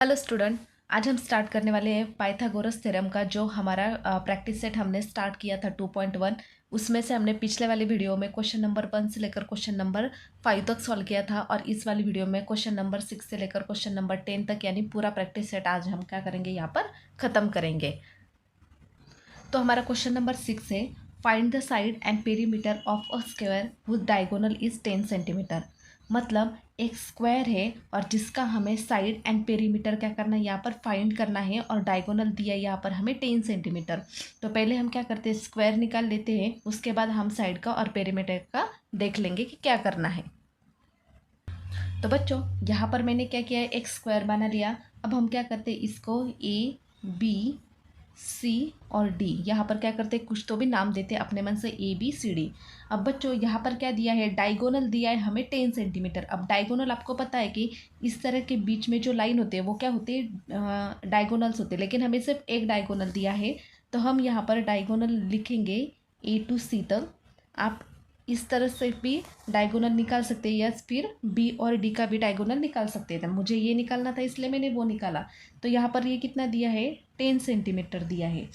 Hello student, आज हम start करने वाले हैं पाइथागोरस थ्योरम का। जो हमारा प्रैक्टिस सेट हमने स्टार्ट किया था 2.1, उसमें से हमने पिछले वाली वीडियो में क्वेश्चन नंबर 1 से लेकर क्वेश्चन नंबर 5 तक सॉल्व किया था, और इस वाली वीडियो में क्वेश्चन नंबर 6 से लेकर क्वेश्चन नंबर 10 तक, यानी पूरा प्रैक्टिस सेट आज हम क्या करेंगे, यहाँ पर ख़त्म करेंगे। तो हमारा क्वेश्चन नंबर 6 है, find the side and perimeter of a square whose diagonal is 10 centimetre. मतलब एक स्क्वायर है और जिसका हमें साइड एंड पेरीमीटर क्या करना है, यहाँ पर फाइंड करना है, और डायगोनल दिया है यहाँ पर हमें 10 सेंटीमीटर। तो पहले हम क्या करते हैं, स्क्वायर निकाल लेते हैं, उसके बाद हम साइड का और पेरीमीटर का देख लेंगे कि क्या करना है। तो बच्चों, यहाँ पर मैंने क्या किया है, एक स्क्वायर बना लिया। अब हम क्या करते हैं, इसको ए बी सी और डी, यहाँ पर क्या करते हैं, कुछ तो भी नाम देते हैं अपने मन से, ए बी सी डी। अब बच्चों, यहाँ पर क्या दिया है, डायगोनल दिया है हमें 10 सेंटीमीटर। अब डायगोनल आपको पता है कि इस तरह के बीच में जो लाइन होते हैं वो क्या होते हैं, डायगोनल्स होते हैं, लेकिन हमें सिर्फ एक डायगोनल दिया है। तो हम यहाँ पर डायगोनल लिखेंगे ए टू सी तक। आप इस तरह से भी डायगोनल निकाल सकते हैं, या फिर बी और डी का भी डायगोनल निकाल सकते हैं। मुझे ये निकालना था इसलिए मैंने वो निकाला। तो यहाँ पर ये कितना दिया है, 10 सेंटीमीटर दिया है।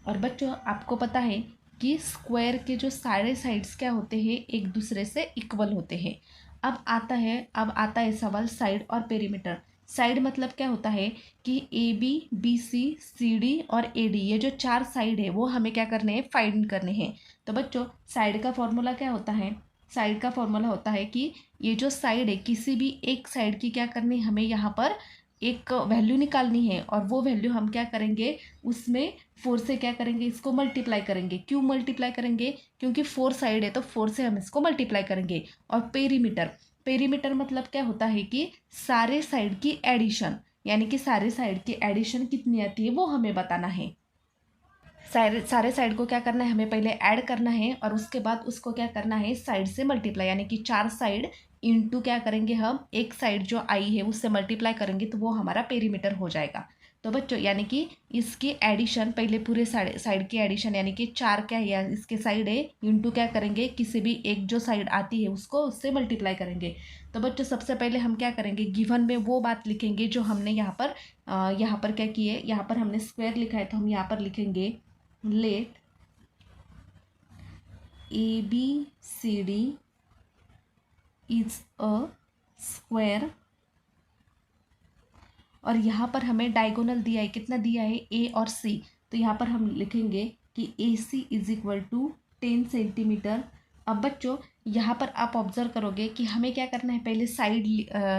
और बच्चों, आपको पता है कि स्क्वायर के जो सारे साइड्स क्या होते हैं, एक दूसरे से इक्वल होते हैं। अब आता है सवाल साइड और पेरीमीटर। साइड मतलब क्या होता है कि A B B C C D और ए डी, ये जो 4 साइड है वो हमें क्या करने हैं, फाइंड करने हैं। तो बच्चों, साइड का फॉर्मूला क्या होता है, साइड का फॉर्मूला होता है कि ये जो साइड है, किसी भी एक साइड की क्या करनी है, हमें यहाँ पर एक वैल्यू निकालनी है, और वो वैल्यू हम क्या करेंगे, उसमें 4 से क्या करेंगे, इसको मल्टीप्लाई करेंगे। क्यों मल्टीप्लाई करेंगे, क्योंकि 4 साइड है तो 4 से हम इसको मल्टीप्लाई करेंगे। और पेरीमीटर, पेरीमीटर मतलब क्या होता है कि सारे साइड की एडिशन, यानी कि सारे साइड की एडिशन कितनी आती है वो हमें बताना है। सारे साइड को क्या करना है, हमें पहले ऐड करना है, और उसके बाद उसको क्या करना है, साइड से मल्टीप्लाई, यानी कि 4 साइड इंटू क्या करेंगे, हम एक साइड जो आई है उससे मल्टीप्लाई करेंगे, तो वो हमारा पेरीमीटर हो जाएगा। तो बच्चों, यानी कि इसकी एडिशन, पहले पूरे साइड की एडिशन, यानी कि 4 क्या है, या इसके साइड है, इंटू क्या करेंगे, किसी भी एक जो साइड आती है उसको उससे मल्टीप्लाई करेंगे। तो बच्चों, सबसे पहले हम क्या करेंगे, गिवन में वो बात लिखेंगे जो हमने यहाँ पर क्या किए, यहाँ पर हमने स्क्वायर लिखा है, तो हम यहाँ पर लिखेंगे let ABCD is a square। और यहाँ पर हमें डायगोनल दिया है, कितना दिया है, ए और सी। तो यहाँ पर हम लिखेंगे कि ए सी इज इक्वल टू 10 सेंटीमीटर। अब बच्चों, यहाँ पर आप ऑब्जर्व करोगे कि हमें क्या करना है, पहले साइड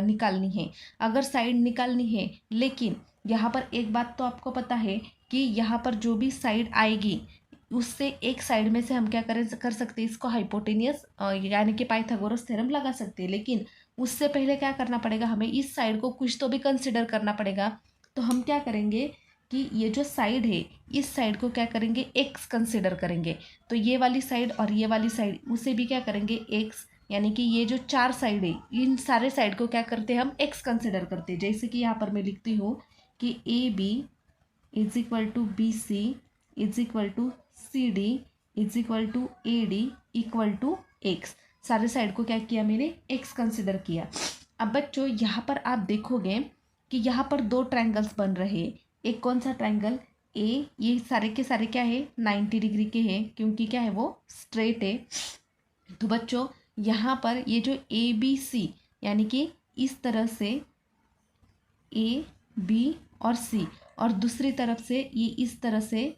निकालनी है। अगर साइड निकालनी है, लेकिन यहाँ पर एक बात तो आपको पता है कि यहाँ पर जो भी साइड आएगी, उससे एक साइड में से हम क्या कर सकते हैं, इसको हाइपोटेनियस यानी कि पाइथागोरस थ्योरम लगा सकते हैं। लेकिन उससे पहले क्या करना पड़ेगा, हमें इस साइड को कुछ तो भी कंसिडर करना पड़ेगा। तो हम क्या करेंगे कि ये जो साइड है, इस साइड को क्या करेंगे, एक्स कंसिडर करेंगे। तो ये वाली साइड और ये वाली साइड, उसे भी क्या करेंगे, एक्स, यानी कि ये जो 4 साइड है, इन सारे साइड को क्या करते हैं, हम एक्स कंसिडर करते हैं। जैसे कि यहाँ पर मैं लिखती हूँ कि A B is equal to B C is equal to C D is equal to A D equal to X. सारे साइड को क्या किया, मैंने एक्स कंसिडर किया। अब बच्चों, यहाँ पर आप देखोगे कि यहाँ पर 2 ट्रायंगल्स बन रहे हैं। एक कौन सा ट्रायंगल, ए, ये सारे के सारे क्या है, 90 डिग्री के हैं, क्योंकि क्या है, वो स्ट्रेट है। तो बच्चों, यहाँ पर ये जो ए बी सी, यानी कि इस तरह से ए बी और सी, और दूसरी तरफ से ये इस तरह से,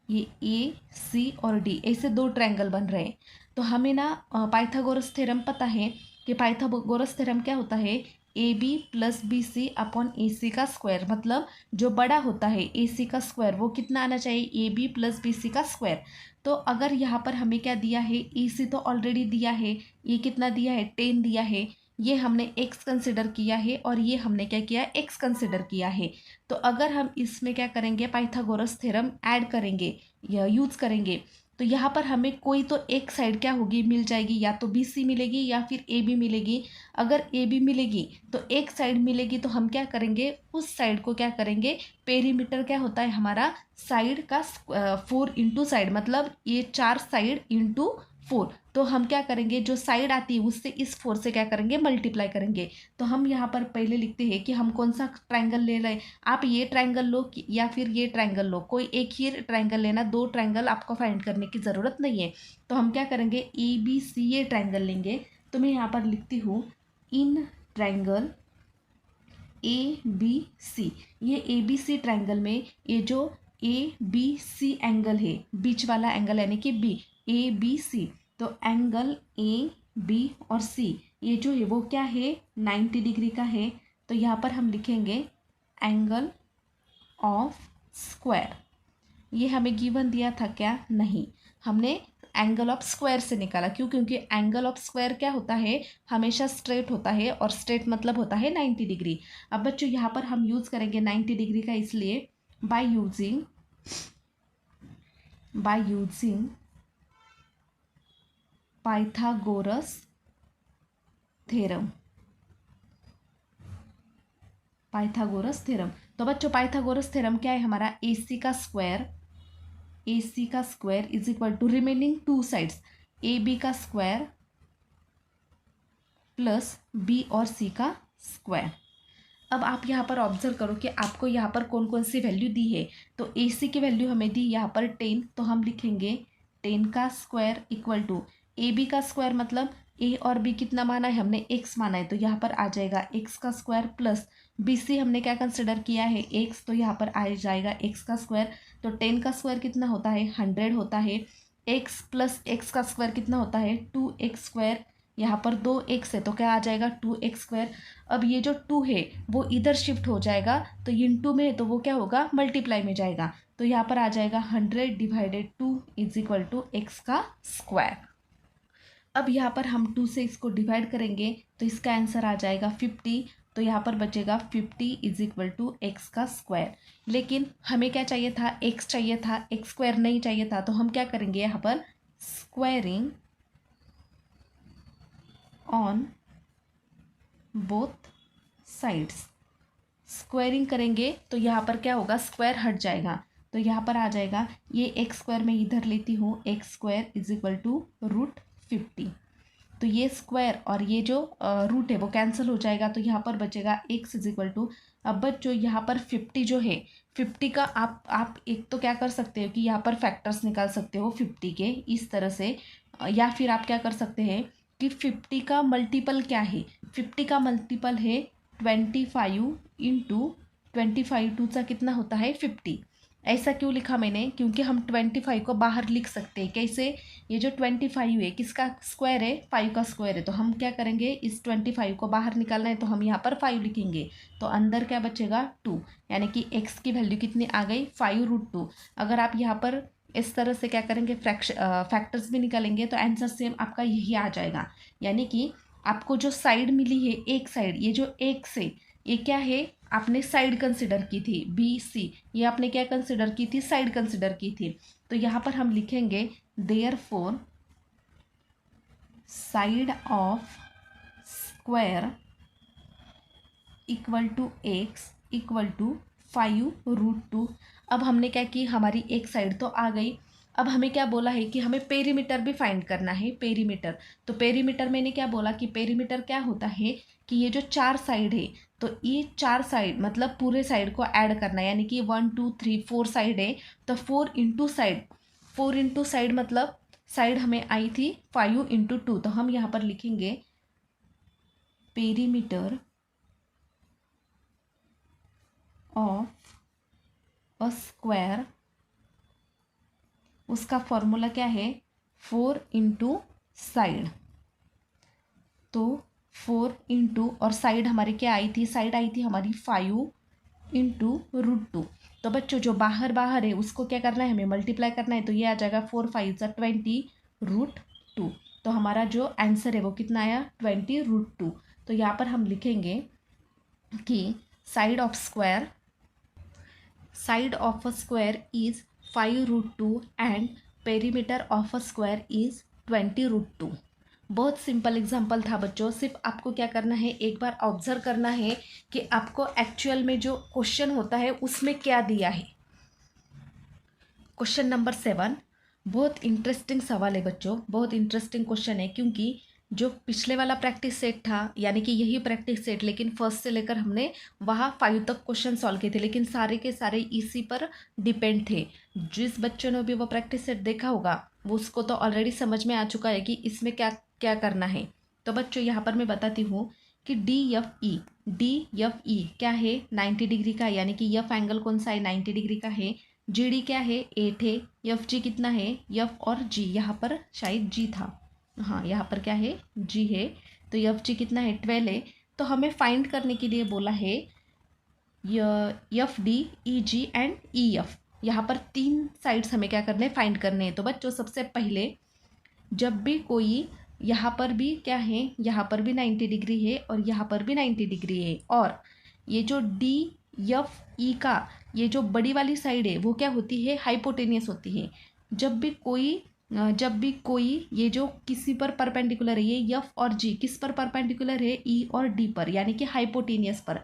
ये ए सी और डी, ऐसे 2 ट्रायंगल बन रहे हैं। तो हमें ना पाइथागोरस थ्योरम पता है कि पाइथागोरस थ्योरम क्या होता है, A B plus B C upon A C का स्क्वायर। मतलब जो बड़ा होता है ए सी का स्क्वायर, वो कितना आना चाहिए, A B plus B C का स्क्वायर। तो अगर यहाँ पर हमें क्या दिया है, ए सी तो ऑलरेडी दिया है, ये कितना दिया है, 10 दिया है, ये हमने एक्स कंसिडर किया है, और ये हमने क्या किया, एक्स कंसिडर किया है। तो अगर हम इसमें क्या करेंगे, पाइथागोरस थ्योरम ऐड करेंगे या यूज़ करेंगे, तो यहाँ पर हमें कोई तो एक साइड क्या होगी, मिल जाएगी, या तो बी सी मिलेगी या फिर ए बी मिलेगी। अगर ए बी मिलेगी तो एक साइड मिलेगी, तो हम क्या करेंगे, उस साइड को क्या करेंगे, पेरीमीटर क्या होता है हमारा, साइड का 4 इंटू साइड, मतलब ये 4 साइड इंटू 4। तो हम क्या करेंगे, जो साइड आती है उससे इस 4 से क्या करेंगे, मल्टीप्लाई करेंगे। तो हम यहाँ पर पहले लिखते हैं कि हम कौन सा ट्रायंगल ले रहे हैं। आप ये ट्रायंगल लो या फिर ये ट्रायंगल लो, कोई एक ही ट्रायंगल लेना, 2 ट्रायंगल आपको फाइंड करने की ज़रूरत नहीं है। तो हम क्या करेंगे, ABC ये ट्रायंगल लेंगे। तो मैं यहाँ पर लिखती हूँ इन ट्रायंगल ABC। ये ABC ट्रायंगल में ये जो ABC एंगल है, बीच वाला एंगल यानी कि B, ABC, तो एंगल AB और C ये जो है वो क्या है, 90 डिग्री का है। तो यहाँ पर हम लिखेंगे एंगल ऑफ स्क्वायर। ये हमें गिवन दिया था क्या, नहीं, हमने एंगल ऑफ स्क्वायर से निकाला। क्यों, क्योंकि एंगल ऑफ स्क्वायर क्या होता है, हमेशा स्ट्रेट होता है, और स्ट्रेट मतलब होता है 90 डिग्री। अब बच्चों यहाँ पर हम यूज़ करेंगे 90 डिग्री का, इसलिए बाय यूजिंग पाइथागोरस थ्योरम। तो बच्चों पाइथागोरस थ्योरम क्या है हमारा, AC का square is equal to remaining 2 sides, AB का स्क्वायर प्लस B और C का स्क्वायर। अब आप यहाँ पर ऑब्जर्व करो कि आपको यहाँ पर कौन कौन सी वैल्यू दी है। तो AC की वैल्यू हमें दी यहाँ पर 10, तो हम लिखेंगे 10 का स्क्वायर इक्वल टू AB का स्क्वायर, मतलब A और B कितना माना है हमने, x माना है, तो यहाँ पर आ जाएगा x का स्क्वायर प्लस BC हमने क्या कंसिडर किया है, x, तो यहाँ पर आ जाएगा x का स्क्वायर। तो 10 का स्क्वायर कितना होता है, 100 होता है। x प्लस x का स्क्वायर कितना होता है, 2x स्क्वायर, यहाँ पर 2x है तो क्या आ जाएगा 2x स्क्वायर। अब ये जो 2 है वो इधर शिफ्ट हो जाएगा, तो इनटू में है तो वो क्या होगा, मल्टीप्लाई में जाएगा। तो यहाँ पर आ जाएगा 100 divided 2 is equal to x का स्क्वायर। अब यहाँ पर हम 2 से इसको डिवाइड करेंगे तो इसका आंसर आ जाएगा 50। तो यहाँ पर बचेगा 50 इज इक्वल टू एक्स का स्क्वायर। लेकिन हमें क्या चाहिए था, x चाहिए था, x स्क्वायर नहीं चाहिए था। तो हम क्या करेंगे, यहाँ पर squaring on both sides, squaring करेंगे तो यहाँ पर क्या होगा, स्क्वायर हट जाएगा। तो यहाँ पर आ जाएगा ये एक्स स्क्वायर मैं इधर लेती हूँ, X square is equal to √50। तो ये स्क्वायर और ये जो रूट है वो कैंसिल हो जाएगा, तो यहाँ पर बचेगा x इज इक्वल टू, अब बच्चों यहाँ पर 50 जो है, 50 का आप एक तो क्या कर सकते हो कि यहाँ पर फैक्टर्स निकाल सकते हो 50 के इस तरह से, या फिर आप क्या कर सकते हैं कि 50 का मल्टीपल क्या है, 50 का मल्टीपल है 25 इंटू 25, 2 सा कितना होता है 50। ऐसा क्यों लिखा मैंने, क्योंकि हम 25 को बाहर लिख सकते हैं। कैसे, ये जो 25 है किसका स्क्वायर है, 5 का स्क्वायर है। तो हम क्या करेंगे, इस 25 को बाहर निकालना है तो हम यहाँ पर 5 लिखेंगे। तो अंदर क्या बचेगा 2, यानी कि x की वैल्यू कितनी आ गई 5√2। अगर आप यहाँ पर इस तरह से क्या करेंगे, फैक्टर्स भी निकालेंगे तो आंसर सेम आपका यही आ जाएगा। यानी कि आपको जो साइड मिली है, एक साइड, ये जो एक से ये क्या है, आपने साइड कंसिडर की थी BC, ये आपने क्या कंसिडर की थी, साइड कंसिडर की थी। तो यहाँ पर हम लिखेंगे therefore side of square equal to x equal to 5√2। अब हमने क्या की, हमारी एक साइड तो आ गई। अब हमें क्या बोला है कि हमें पेरीमीटर भी फाइंड करना है, पेरीमीटर। तो पेरीमीटर मैंने क्या बोला कि पेरीमीटर क्या होता है कि ये जो 4 साइड है, तो ये 4 साइड मतलब पूरे साइड को ऐड करना है, यानी कि 1 2 3 4 साइड है, तो 4 इंटू साइड, 4 इंटू साइड मतलब साइड हमें आई थी 5 इंटू 2। तो हम यहाँ पर लिखेंगे पेरीमीटर ऑफ अ स्क्वायर, उसका फॉर्मूला क्या है 4 इंटू साइड। तो 4 इंटू और साइड हमारी क्या आई थी, साइड आई थी हमारी 5 इंटू √2। तो बच्चों जो बाहर बाहर है उसको क्या करना है, हमें मल्टीप्लाई करना है। तो ये आ जाएगा 4 5 20√2। तो हमारा जो आंसर है वो कितना आया 20√2। तो यहाँ पर हम लिखेंगे कि side of a square is 5√2 and perimeter of a square is 20√2। बहुत सिंपल एग्जाम्पल था बच्चों, सिर्फ आपको क्या करना है, एक बार ऑब्जर्व करना है कि आपको एक्चुअल में जो क्वेश्चन होता है उसमें क्या दिया है। क्वेश्चन नंबर 7, बहुत इंटरेस्टिंग सवाल है बच्चों, बहुत इंटरेस्टिंग क्वेश्चन है, क्योंकि जो पिछले वाला प्रैक्टिस सेट था यानी कि यही प्रैक्टिस सेट, लेकिन फर्स्ट से लेकर हमने वहाँ 5 तक क्वेश्चन सॉल्व किए थे, लेकिन सारे के सारे इसी पर डिपेंड थे। जिस बच्चों ने भी वो प्रैक्टिस सेट देखा होगा वो उसको तो ऑलरेडी समझ में आ चुका है कि इसमें क्या क्या करना है। तो बच्चों यहाँ पर मैं बताती हूँ कि डी एफ ई क्या है, 90 डिग्री का, यानी कि यफ एंगल कौन सा है, 90 डिग्री का है। जी डी क्या है, 8 है। एफ जी कितना है, एफ और जी, यहाँ पर शायद जी था, हाँ यहाँ पर क्या है, जी है। तो एफ जी कितना है, 12 है। तो हमें फाइंड करने के लिए बोला है F D, E G and E F. यहाँ पर 3 साइड्स हमें क्या करने हैं, फाइंड करने हैं। तो बच्चों सबसे पहले जब भी कोई, यहाँ पर भी क्या है, यहाँ पर भी 90 डिग्री है और यहाँ पर भी 90 डिग्री है, और ये जो डी एफ ई का ये जो बड़ी वाली साइड है वो क्या होती है, हाइपोटेनियस होती है। जब भी कोई ये जो किसी पर परपेंडिकुलर है, ये एफ और जी किस पर परपेंडिकुलर है, ई और डी पर, यानी कि हाइपोटेनियस पर।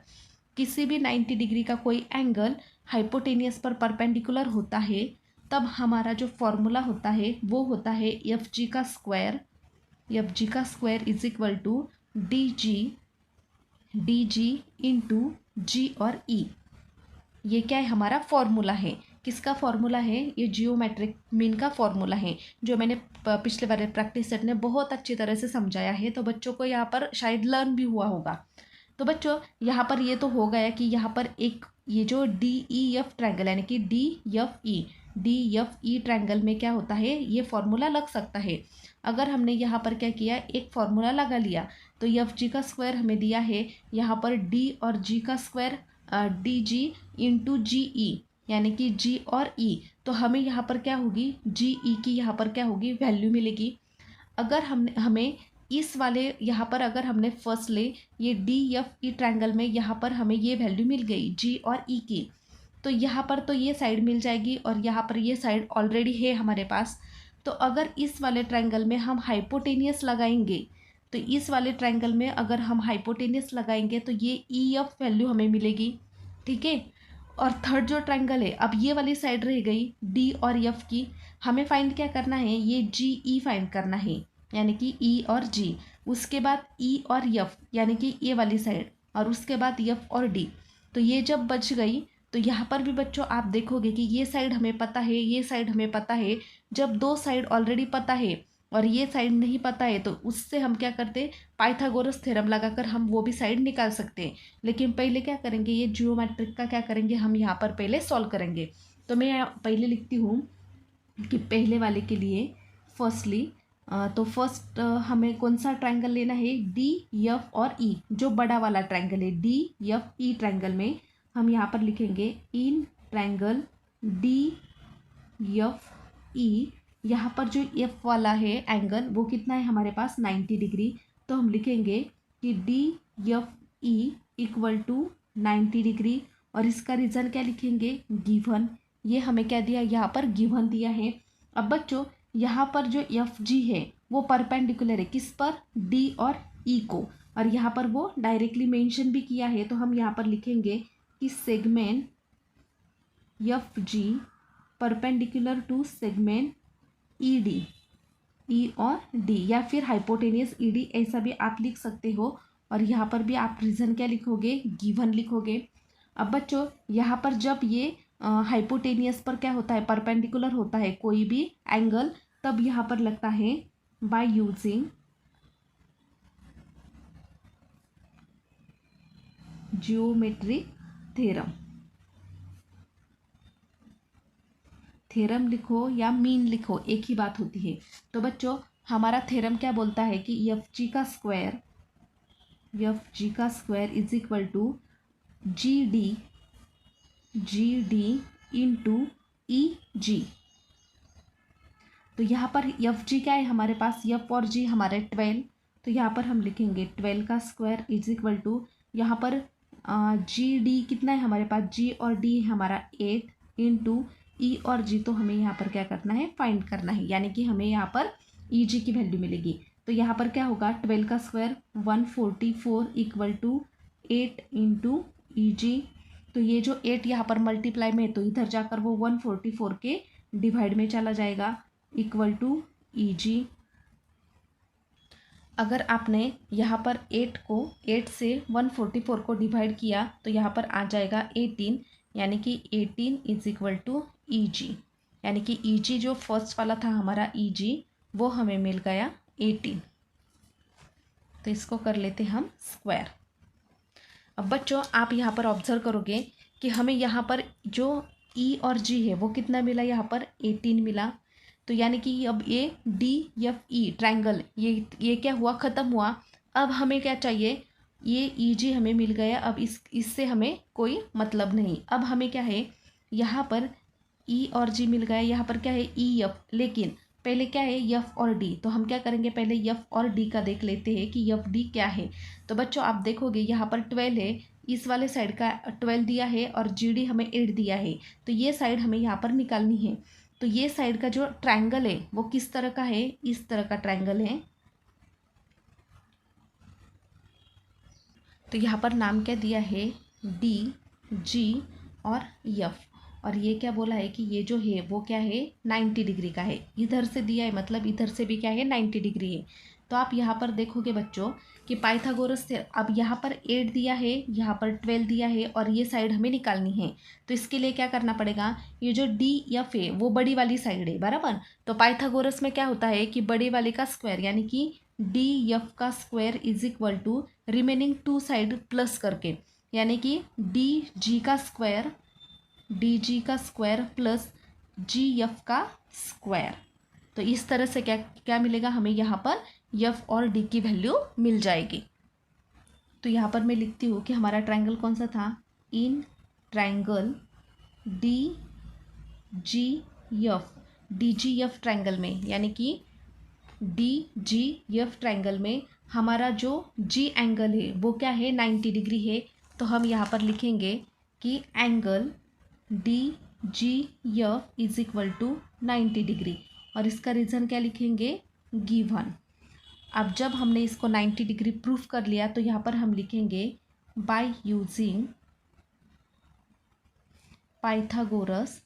किसी भी 90 डिग्री का कोई एंगल हाइपोटेनियस पर परपेंडिकुलर होता है, तब हमारा जो फॉर्मूला होता है वो होता है एफ जी का स्क्वायर। एफ जी का square is equal to D G into G और ई। ये क्या है, हमारा फॉर्मूला है। किसका फॉर्मूला है, ये जियोमेट्रिक मीन का फॉर्मूला है, जो मैंने पिछले वाले प्रैक्टिस सेट ने बहुत अच्छी तरह से समझाया है, तो बच्चों को यहाँ पर शायद लर्न भी हुआ होगा। तो बच्चों यहाँ पर ये तो हो गया कि यहाँ पर एक ये जो डी ई एफ ट्रायंगल यानी कि डी एफ ई ट्रायंगल में क्या होता है, ये फॉर्मूला लग सकता है। अगर हमने यहाँ पर क्या किया, एक फॉर्मूला लगा लिया, तो एफ जी का स्क्वायर हमें दिया है यहाँ पर डी और जी का स्क्वायर, डी जी इंटू जी ई, यानी कि जी और ई। तो हमें यहाँ पर क्या होगी, जी ई की यहाँ पर क्या होगी, वैल्यू मिलेगी। अगर हमें इस वाले यहाँ पर अगर हमने फर्स्ट ले ये डी एफ ई ट्रायंगल में यहाँ पर हमें ये वैल्यू मिल गई जी और ई की, तो यहाँ पर तो ये साइड मिल जाएगी और यहाँ पर ये साइड ऑलरेडी है हमारे पास। तो अगर इस वाले ट्रायंगल में हम हाइपोटेनियस लगाएंगे, तो इस वाले ट्रायंगल में अगर हम हाइपोटेनियस लगाएंगे तो ये ई एफ वैल्यू हमें मिलेगी, ठीक है। और थर्ड जो ट्रायंगल है, अब ये वाली साइड रह गई डी और एफ की, हमें फाइंड क्या करना है, ये जी ई फाइंड करना है, यानी कि ई और जी। उसके बाद ई और एफ यानी कि ये वाली साइड, और उसके बाद एफ और डी। तो ये जब बच गई, तो यहाँ पर भी बच्चों आप देखोगे कि ये साइड हमें पता है, ये साइड हमें पता है। जब 2 साइड ऑलरेडी पता है और ये साइड नहीं पता है, तो उससे हम क्या करते, पाइथागोरस थ्योरम लगाकर हम वो भी साइड निकाल सकते हैं। लेकिन पहले क्या करेंगे, ये जियोमेट्रिक का क्या करेंगे, हम यहाँ पर पहले सॉल्व करेंगे। तो मैं पहले लिखती हूँ कि पहले वाले के लिए फर्स्टली, तो फर्स्ट हमें कौन सा ट्रायंगल लेना है, डी एफ और ई, जो बड़ा वाला ट्रायंगल है डी एफ ई ट्रायंगल में हम यहाँ पर लिखेंगे इन ट्रायंगल डी एफ ई। यहाँ पर जो एफ वाला है एंगल वो कितना है हमारे पास, 90 डिग्री। तो हम लिखेंगे कि D F E equal to 90 degree, और इसका रीज़न क्या लिखेंगे, गिवन। ये हमें क्या दिया, यहाँ पर गिवन दिया है। अब बच्चों यहाँ पर जो एफ जी है वो परपेंडिकुलर है किस पर, डी और ई को, और यहाँ पर वो डायरेक्टली मेंशन भी किया है। तो हम यहाँ पर लिखेंगे कि segment F G perpendicular to segment E D, E और डी, या फिर हाइपोटेनियस ई डी, ऐसा भी आप लिख सकते हो। और यहाँ पर भी आप रीज़न क्या लिखोगे, गिवन लिखोगे। अब बच्चों यहाँ पर जब ये हाइपोटेनियस पर क्या होता है, परपेंडिकुलर होता है कोई भी एंगल, तब यहाँ पर लगता है बाय यूजिंग जियोमेट्रिक थ्योरम लिखो या मीन लिखो, एक ही बात होती है। तो बच्चों हमारा थ्योरम क्या बोलता है कि एफ जी का square is equal to G D into E G. तो यहाँ पर एफ जी क्या है हमारे पास, एफ और जी हमारे 12, तो यहाँ पर हम लिखेंगे 12 का स्क्वायर इज इक्वल टू, यहाँ पर जी डी कितना है हमारे पास, जी और डी हमारा 8 इंटू ई और जी, तो हमें यहाँ पर क्या करना है, फाइंड करना है, यानी कि हमें यहाँ पर ई जी की वैल्यू मिलेगी। तो यहाँ पर क्या होगा, 12 का square 144 equal to 8 into E G. तो ये जो 8 यहाँ पर मल्टीप्लाई में है, तो इधर जाकर वो 144 के डिवाइड में चला जाएगा। इक्वल टू ई जी। अगर आपने यहाँ पर 8 से 144 को डिवाइड किया तो यहाँ पर आ जाएगा 18, यानी कि 18 इज इक्वल टू ई जी, यानी कि ई जी जो फर्स्ट वाला था हमारा ई जी वो हमें मिल गया 18। तो इसको कर लेते हम स्क्वायर। अब बच्चों आप यहाँ पर ऑब्जर्व करोगे कि हमें यहाँ पर जो ई और जी है वो कितना मिला, यहाँ पर 18 मिला। तो यानी कि अब ये डी एफ ई ट्रायंगल ये क्या हुआ, ख़त्म हुआ। अब हमें क्या चाहिए, ये ई जी हमें मिल गया। अब इससे हमें कोई मतलब नहीं। अब हमें क्या है, यहाँ पर ई और जी मिल गया, यहाँ पर क्या है ई एफ, लेकिन पहले क्या है एफ और डी। तो हम क्या करेंगे, पहले एफ और डी का देख लेते हैं कि एफ डी क्या है। तो बच्चों आप देखोगे यहाँ पर 12 है, इस वाले साइड का 12 दिया है और जी डी हमें 8 दिया है। तो ये साइड हमें यहाँ पर निकालनी है। तो ये साइड का जो ट्रायंगल है वो किस तरह का है, इस तरह का ट्रायंगल है। तो यहाँ पर नाम क्या दिया है, डी जी और एफ। और ये क्या बोला है कि ये जो है वो क्या है 90 डिग्री का है। इधर से दिया है मतलब इधर से भी क्या है 90 डिग्री है। तो आप यहाँ पर देखोगे बच्चों कि पाइथागोरस से अब यहाँ पर 8 दिया है, यहाँ पर 12 दिया है और ये साइड हमें निकालनी है। तो इसके लिए क्या करना पड़ेगा, ये जो डी एफ है वो बड़ी वाली साइड है बराबर। तो पाइथागोरस में क्या होता है कि बड़े वाले का स्क्वायर यानी कि डी एफ का square is equal to remaining 2 side plus करके, यानी कि डी जी का स्क्वायर प्लस जी एफ का स्क्वायर। तो इस तरह से क्या क्या मिलेगा हमें, यहाँ पर एफ और डी की वैल्यू मिल जाएगी। तो यहाँ पर मैं लिखती हूँ कि हमारा ट्रायंगल कौन सा था, in triangle D G F triangle में, यानी कि डी जी एफ ट्रायंगल में हमारा जो जी एंगल है वो क्या है 90 डिग्री है। तो हम यहाँ पर लिखेंगे कि angle D G F is equal to 90 degree, और इसका रीज़न क्या लिखेंगे, गिवन। अब जब हमने इसको 90 डिग्री प्रूफ कर लिया तो यहाँ पर हम लिखेंगे बाय यूजिंग पाइथागोरस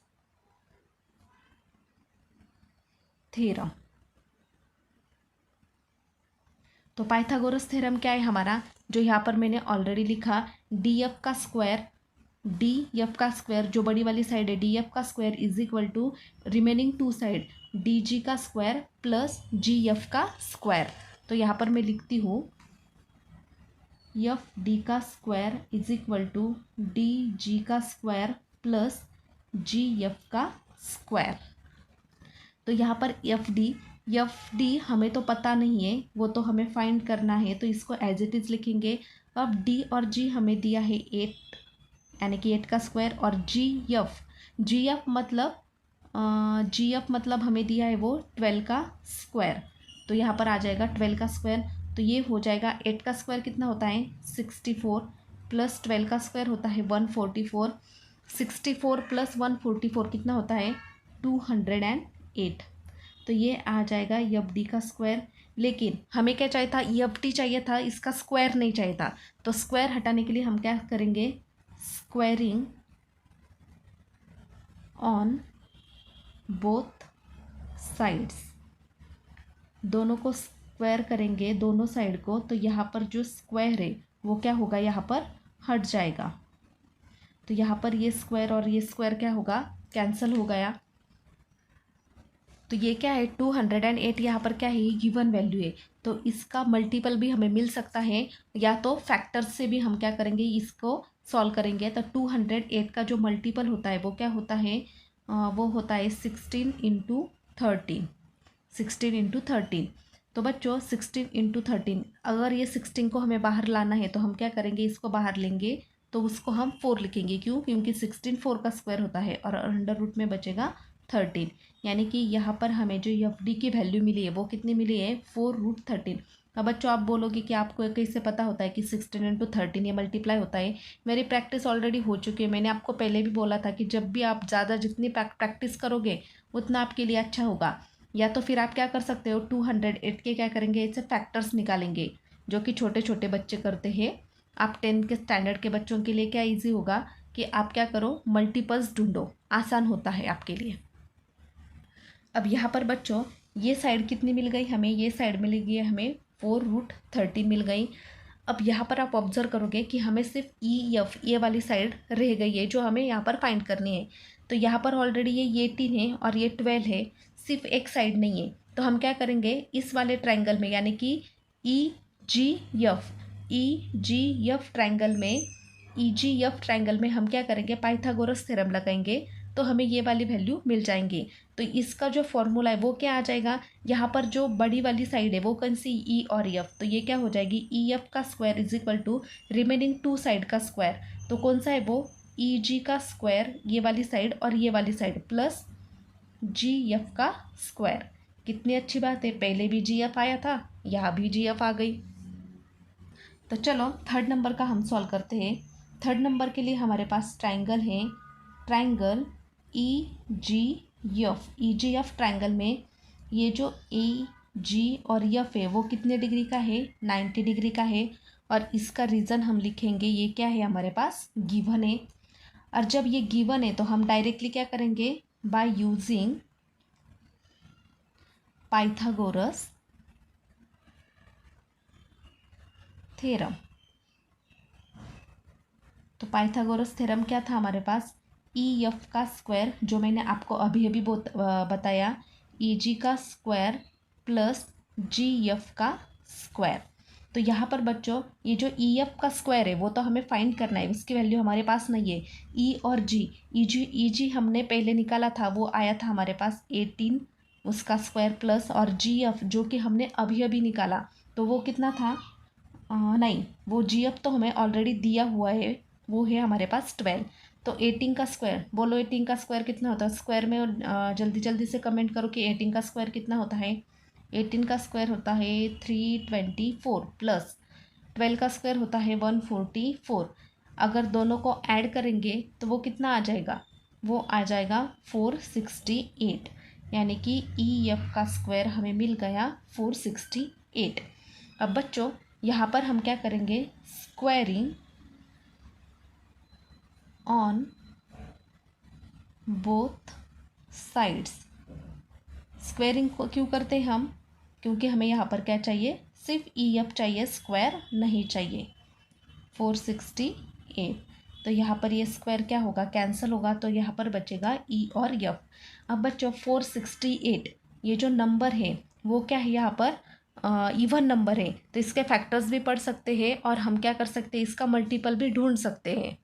थ्योरम। तो पाइथागोरस थ्योरम क्या है हमारा, जो यहाँ पर मैंने ऑलरेडी लिखा, डी एफ का स्क्वायर जो बड़ी वाली साइड है डी एफ का square is equal to remaining 2 side D G का स्क्वायर प्लस जी एफ का स्क्वायर। तो यहाँ पर मैं लिखती हूँ एफ डी का square is equal to D G का स्क्वायर प्लस जी एफ का स्क्वायर। तो यहाँ पर एफ डी हमें तो पता नहीं है, वो तो हमें फाइंड करना है। तो इसको एज इट इज़ लिखेंगे। अब डी और जी हमें दिया है 8, यानी कि 8 का स्क्वायर, और जी एफ मतलब हमें दिया है वो 12 का स्क्वायर। तो यहाँ पर आ जाएगा 12 का स्क्वायर। तो ये हो जाएगा 8 का स्क्वायर कितना होता है 64 प्लस 12 का स्क्वायर होता है 144। 64 प्लस 144 कितना होता है 208। तो ये आ जाएगा एफ डी का स्क्वायर। लेकिन हमें क्या चाहिए था, एफ डी चाहिए था, इसका स्क्वायर नहीं चाहिए था। तो स्क्वायर हटाने के लिए हम क्या करेंगे, स्क्वायरिंग ऑन बोथ साइड्स, दोनों को स्क्वायर करेंगे दोनों साइड को। तो यहाँ पर जो स्क्वायर है वो क्या होगा, यहाँ पर हट जाएगा। तो यहाँ पर ये स्क्वायर और ये स्क्वायर क्या होगा, कैंसिल हो गया। तो ये क्या है 208, यहाँ पर क्या है ये गिवन वैल्यू है। तो इसका मल्टीपल भी हमें मिल सकता है, या तो फैक्टर्स से भी हम क्या करेंगे इसको सॉल्व करेंगे। तो 208 का जो मल्टीपल होता है वो क्या होता है, वो होता है 16 इंटू 13। तो बच्चों 16 इंटू 13, अगर ये 16 को हमें बाहर लाना है तो हम क्या करेंगे, इसको बाहर लेंगे तो उसको हम 4 लिखेंगे। क्यों, क्योंकि 16 4 का स्क्वायर होता है और अंडर रूट में बचेगा 13। यानी कि यहाँ पर हमें जो एफ डी की वैल्यू मिली है वो कितनी मिली है 4√13। अब बच्चों आप बोलोगे कि आपको कैसे पता होता है कि 16 इंटू 13 ये मल्टीप्लाई होता है। मेरी प्रैक्टिस ऑलरेडी हो चुकी है। मैंने आपको पहले भी बोला था कि जब भी आप ज़्यादा जितनी प्रैक्टिस करोगे उतना आपके लिए अच्छा होगा। या तो फिर आप क्या कर सकते हो, 208 के क्या करेंगे, इससे फैक्टर्स निकालेंगे जो कि छोटे छोटे बच्चे करते हैं। आप 10 के स्टैंडर्ड के बच्चों के लिए क्या ईजी होगा कि आप क्या करो, मल्टीपल्स ढूंढो, आसान होता है आपके लिए। अब यहाँ पर बच्चों ये साइड कितनी मिल गई हमें, ये साइड मिल गई हमें 4√13 मिल गई। अब यहाँ पर आप ऑब्जर्व करोगे कि हमें सिर्फ ई एफ ये वाली साइड रह गई है जो हमें यहाँ पर फाइंड करनी है। तो यहाँ पर ऑलरेडी ये 18 है और ये 12 है, सिर्फ एक साइड नहीं है। तो हम क्या करेंगे, इस वाले ट्रायंगल में यानी कि ई जी एफ ट्रायंगल में हम क्या करेंगे, पाइथागोरस थ्योरम लगाएंगे तो हमें ये वाली वैल्यू मिल जाएंगी। तो इसका जो फॉर्मूला है वो क्या आ जाएगा, यहाँ पर जो बड़ी वाली साइड है वो कौन सी, ई और एफ, तो ये क्या हो जाएगी, ई एफ का square is equal to remaining 2 side का स्क्वायर। तो कौन सा है वो, ई जी का स्क्वायर ये वाली साइड और ये वाली साइड प्लस जी एफ का स्क्वायर। कितनी अच्छी बात है, पहले भी जी एफ आया था, यहाँ भी जी एफ आ गई। तो चलो थर्ड नंबर का हम सॉल्व करते हैं। थर्ड नंबर के लिए हमारे पास ट्राइंगल है, ट्राइंगल ई जी एफ ट्राइंगल में ये जो ए जी और एफ है वो कितने डिग्री का है, 90 डिग्री का है। और इसका रीज़न हम लिखेंगे, ये क्या है हमारे पास गिवन है। और जब ये गिवन है तो हम डायरेक्टली क्या करेंगे, बाय यूजिंग पाइथागोरस थ्योरम। तो पाइथागोरस थ्योरम क्या था हमारे पास, ई एफ का स्क्वायर जो मैंने आपको अभी बताया, ई जी का स्क्वायर प्लस जी एफ का स्क्वायर। तो यहाँ पर बच्चों ये जो ई एफ का स्क्वायर है वो तो हमें फाइंड करना है, उसकी वैल्यू हमारे पास नहीं है। ई और जी, ई जी हमने पहले निकाला था, वो आया था हमारे पास 18 उसका स्क्वायर प्लस, और जी एफ जो कि हमने अभी अभी निकाला तो वो कितना था, नहीं वो जी एफ तो हमें ऑलरेडी दिया हुआ है, वो है हमारे पास 12। तो 18 का स्क्वायर, बोलो 18 का स्क्वायर कितना होता है स्क्वायर में, और जल्दी जल्दी से कमेंट करो कि 18 का स्क्वायर कितना होता है। 18 का स्क्वायर होता है 324 प्लस 12 का स्क्वायर होता है 144। अगर दोनों को ऐड करेंगे तो वो कितना आ जाएगा, वो आ जाएगा 468, यानी कि ई एफ का स्क्वायर हमें मिल गया 468। अब बच्चों यहाँ पर हम क्या करेंगे, squaring on both sides. Squaring को क्यों करते हैं हम, क्योंकि हमें यहाँ पर क्या चाहिए, सिर्फ ई एफ चाहिए, स्क्वायर नहीं चाहिए। 468, तो यहाँ पर ये स्क्वायर क्या होगा, कैंसिल होगा, तो यहाँ पर बचेगा ई और एफ। अब बच्चों 468 ये जो नंबर है वो क्या है, यहाँ पर इवन नंबर है, तो इसके फैक्टर्स भी पढ़ सकते हैं और हम क्या कर सकते हैं, इसका मल्टीपल भी ढूंढ सकते हैं।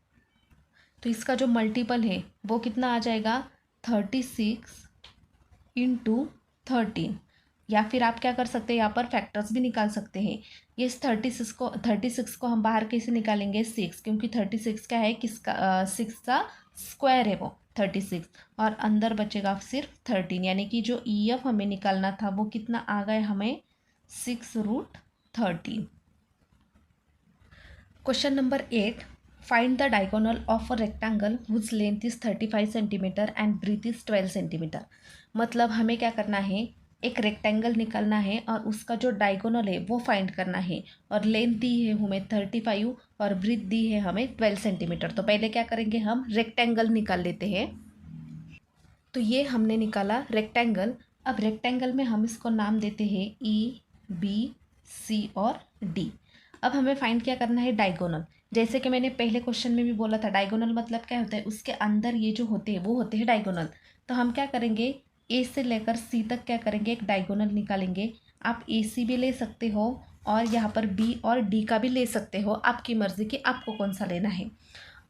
तो इसका जो मल्टीपल है वो कितना आ जाएगा, 36 इंटू 13, या फिर आप क्या कर सकते हैं, यहाँ पर फैक्टर्स भी निकाल सकते हैं। ये 36 को हम बाहर कैसे निकालेंगे, 6, क्योंकि 36 क्या है, किसका 6 का स्क्वायर है वो 36, और अंदर बचेगा सिर्फ 13, यानी कि जो ई एफ हमें निकालना था वो कितना आ गया हमें, 6√13। Question number 8, find the diagonal of a rectangle whose length is 35 centimetre and breadth is 12 centimetre. मतलब हमें क्या करना है, एक रेक्टेंगल निकालना है और उसका जो डायगोनल है वो फाइंड करना है, और लेंथ दी है हमें 35 और ब्रीथ दी है हमें 12 सेंटीमीटर। तो पहले क्या करेंगे, हम रेक्टेंगल निकाल लेते हैं। तो ये हमने निकाला रेक्टेंगल। अब रेक्टेंगल में हम इसको नाम देते हैं ई बी सी और डी। अब हमें फाइंड क्या करना है, डायगोनल। जैसे कि मैंने पहले क्वेश्चन में भी बोला था, डायगोनल मतलब क्या होता है, उसके अंदर ये जो होते हैं वो होते हैं डायगोनल। तो हम क्या करेंगे, ए से लेकर सी तक क्या करेंगे, एक डायगोनल निकालेंगे। आप ए सी भी ले सकते हो और यहाँ पर बी और डी का भी ले सकते हो, आपकी मर्ज़ी कि आपको कौन सा लेना है।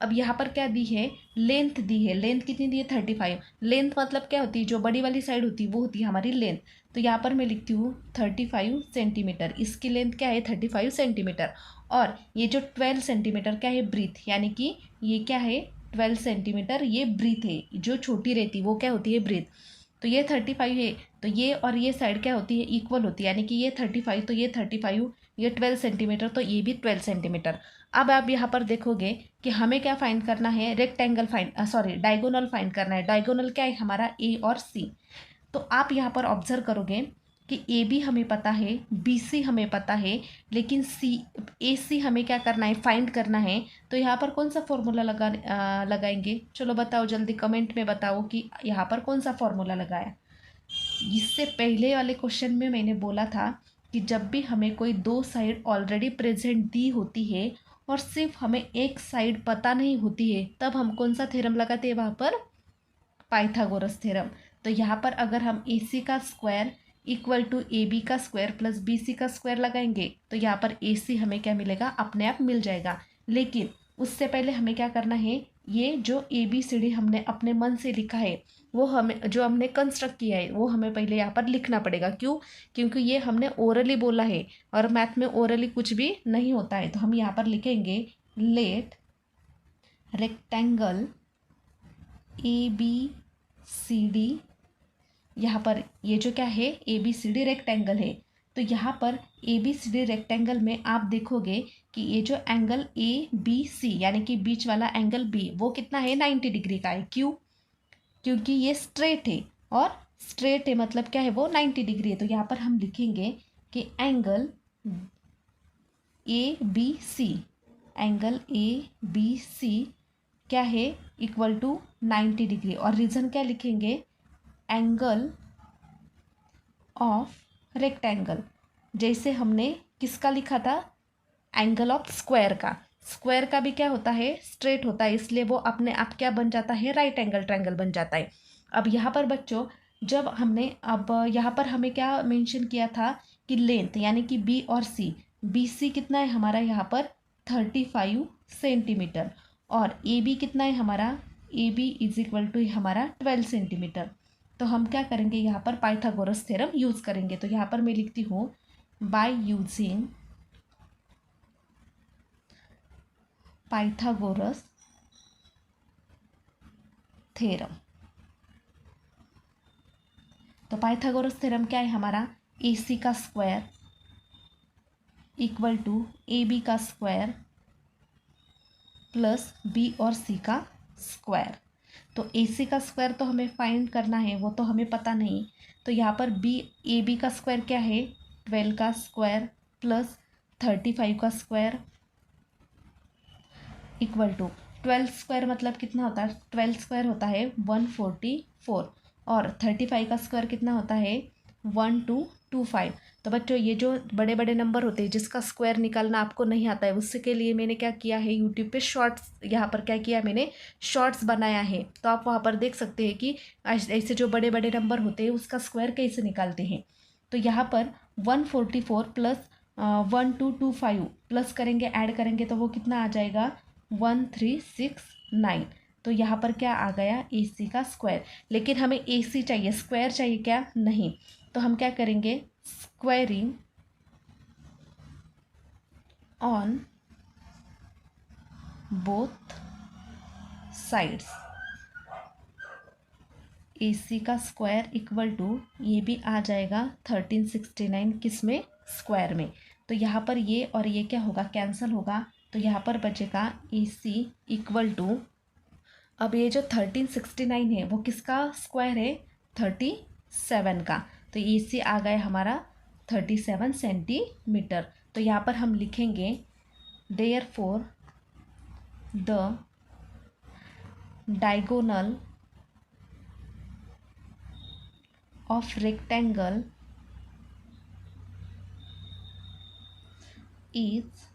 अब यहाँ पर क्या दी है, लेंथ दी है। लेंथ कितनी दी है, 35। लेंथ मतलब क्या होती है, जो बड़ी वाली साइड होती है वो होती है हमारी लेंथ। तो यहाँ पर मैं लिखती हूँ 35 सेंटीमीटर, इसकी लेंथ क्या है 35 सेंटीमीटर। और ये जो 12 सेंटीमीटर क्या है, ब्रीथ, यानी कि ये क्या है 12 सेंटीमीटर, ये ब्रीथ है, जो छोटी रहती है वो क्या होती है, ब्रीथ। तो ये 35 है, तो ये और ये साइड क्या होती है, इक्वल होती है, यानी कि ये 35 तो ये 35, ये 12 सेंटीमीटर तो ये भी 12 सेंटीमीटर। अब आप यहाँ पर देखोगे कि हमें क्या फाइंड करना है, रेक्टेंगल डायगोनल फाइंड करना है। डायगोनल क्या है हमारा, ए और सी। तो आप यहाँ पर ऑब्जर्व करोगे कि ए बी हमें पता है, बी सी हमें पता है, लेकिन ए सी हमें क्या करना है, फाइंड करना है। तो यहाँ पर कौन सा फॉर्मूला लगाएंगे, चलो बताओ जल्दी कमेंट में बताओ कि यहाँ पर कौन सा फॉर्मूला लगाया। इससे पहले वाले क्वेश्चन में मैंने बोला था कि जब भी हमें कोई दो साइड ऑलरेडी प्रेजेंट दी होती है और सिर्फ हमें एक साइड पता नहीं होती है, तब हम कौन सा थ्योरम लगाते हैं वहाँ पर? Pythagoras theorem. तो यहाँ पर अगर हम ए सी का square equal to A B का स्क्वायर प्लस बी सी का स्क्वायर लगाएंगे तो यहाँ पर ए सी हमें क्या मिलेगा? अपने आप मिल जाएगा। लेकिन उससे पहले हमें क्या करना है, ये जो ए बी सी डी हमने अपने मन से लिखा है, वो हमें जो हमने कंस्ट्रक्ट किया है वो हमें पहले यहाँ पर लिखना पड़ेगा। क्यों? क्योंकि ये हमने ओरली बोला है और मैथ में ओरली कुछ भी नहीं होता है। तो हम यहाँ पर लिखेंगे let rectangle A B C D, यहाँ पर ये जो क्या है, A B C D rectangle है। तो यहाँ पर A B C D rectangle में आप देखोगे कि ये जो एंगल ए बी सी यानी कि बीच वाला एंगल बी वो कितना है? 90 डिग्री का है। क्यों? क्योंकि ये स्ट्रेट है और स्ट्रेट है मतलब क्या है? वो 90 डिग्री है। तो यहाँ पर हम लिखेंगे कि angle A B C, angle A B C क्या है? Equal to 90 degree. और रीज़न क्या लिखेंगे? Angle of rectangle. जैसे हमने किसका लिखा था? एंगल ऑफ स्क्वायर का। स्क्वायर का भी क्या होता है? स्ट्रेट होता है, इसलिए वो अपने आप क्या बन जाता है? राइट एंगल ट्रायंगल बन जाता है। अब यहाँ पर बच्चों जब हमने अब यहाँ पर हमें क्या मेंशन किया था कि लेंथ यानी कि बी और सी, बी सी कितना है हमारा यहाँ पर? 35 सेंटीमीटर। और ए बी कितना है हमारा? A B is equal to हमारा 12 सेंटीमीटर। तो हम क्या करेंगे यहाँ पर? पाइथागोरस थ्योरम यूज़ करेंगे। तो यहाँ पर मैं लिखती हूँ बाय यूजिंग पाइथागोरस थ्योरम। तो पाइथागोरस थ्योरम क्या है हमारा? ए सी का square equal to A B का स्क्वायर प्लस बी और सी का स्क्वायर। तो ए सी का स्क्वायर तो हमें फाइंड करना है, वो तो हमें पता नहीं। तो यहाँ पर बी ए बी का स्क्वायर क्या है? 12 का स्क्वायर प्लस 35 का स्क्वायर इक्वल टू 12 स्क्वायर मतलब कितना होता है? 12 स्क्वायर होता है 144 और 35 का स्क्वायर कितना होता है? 1225। तो बच्चों ये जो बड़े बड़े नंबर होते हैं जिसका स्क्वायर निकालना आपको नहीं आता है, उससे के लिए मैंने क्या किया है, यूट्यूब पे शॉर्ट्स, यहाँ पर क्या किया मैंने? शॉर्ट्स बनाया है। तो आप वहाँ पर देख सकते हैं कि ऐसे जो बड़े बड़े नंबर होते हैं उसका स्क्वायर कैसे निकालते हैं। तो यहाँ पर 144 प्लस 1225 प्लस करेंगे, ऐड करेंगे तो वो कितना आ जाएगा? 1369। तो यहाँ पर क्या आ गया? ए सी का स्क्वायर। लेकिन हमें ए सी चाहिए, स्क्वायर चाहिए क्या? नहीं। तो हम क्या करेंगे? Squaring on both sides. A C का स्क्वायर इक्वल टू ये भी आ जाएगा 1369 किस में? स्क्वायर में। तो यहाँ पर ये और ये क्या होगा? कैंसिल होगा। तो यहाँ पर बचेगा ए सी इक्वल टू, अब ये जो 1369 है वो किसका स्क्वायर है? 37 का। तो ए सी आ गया हमारा 37 सेंटीमीटर। तो यहाँ पर हम लिखेंगे therefore the diagonal of rectangle is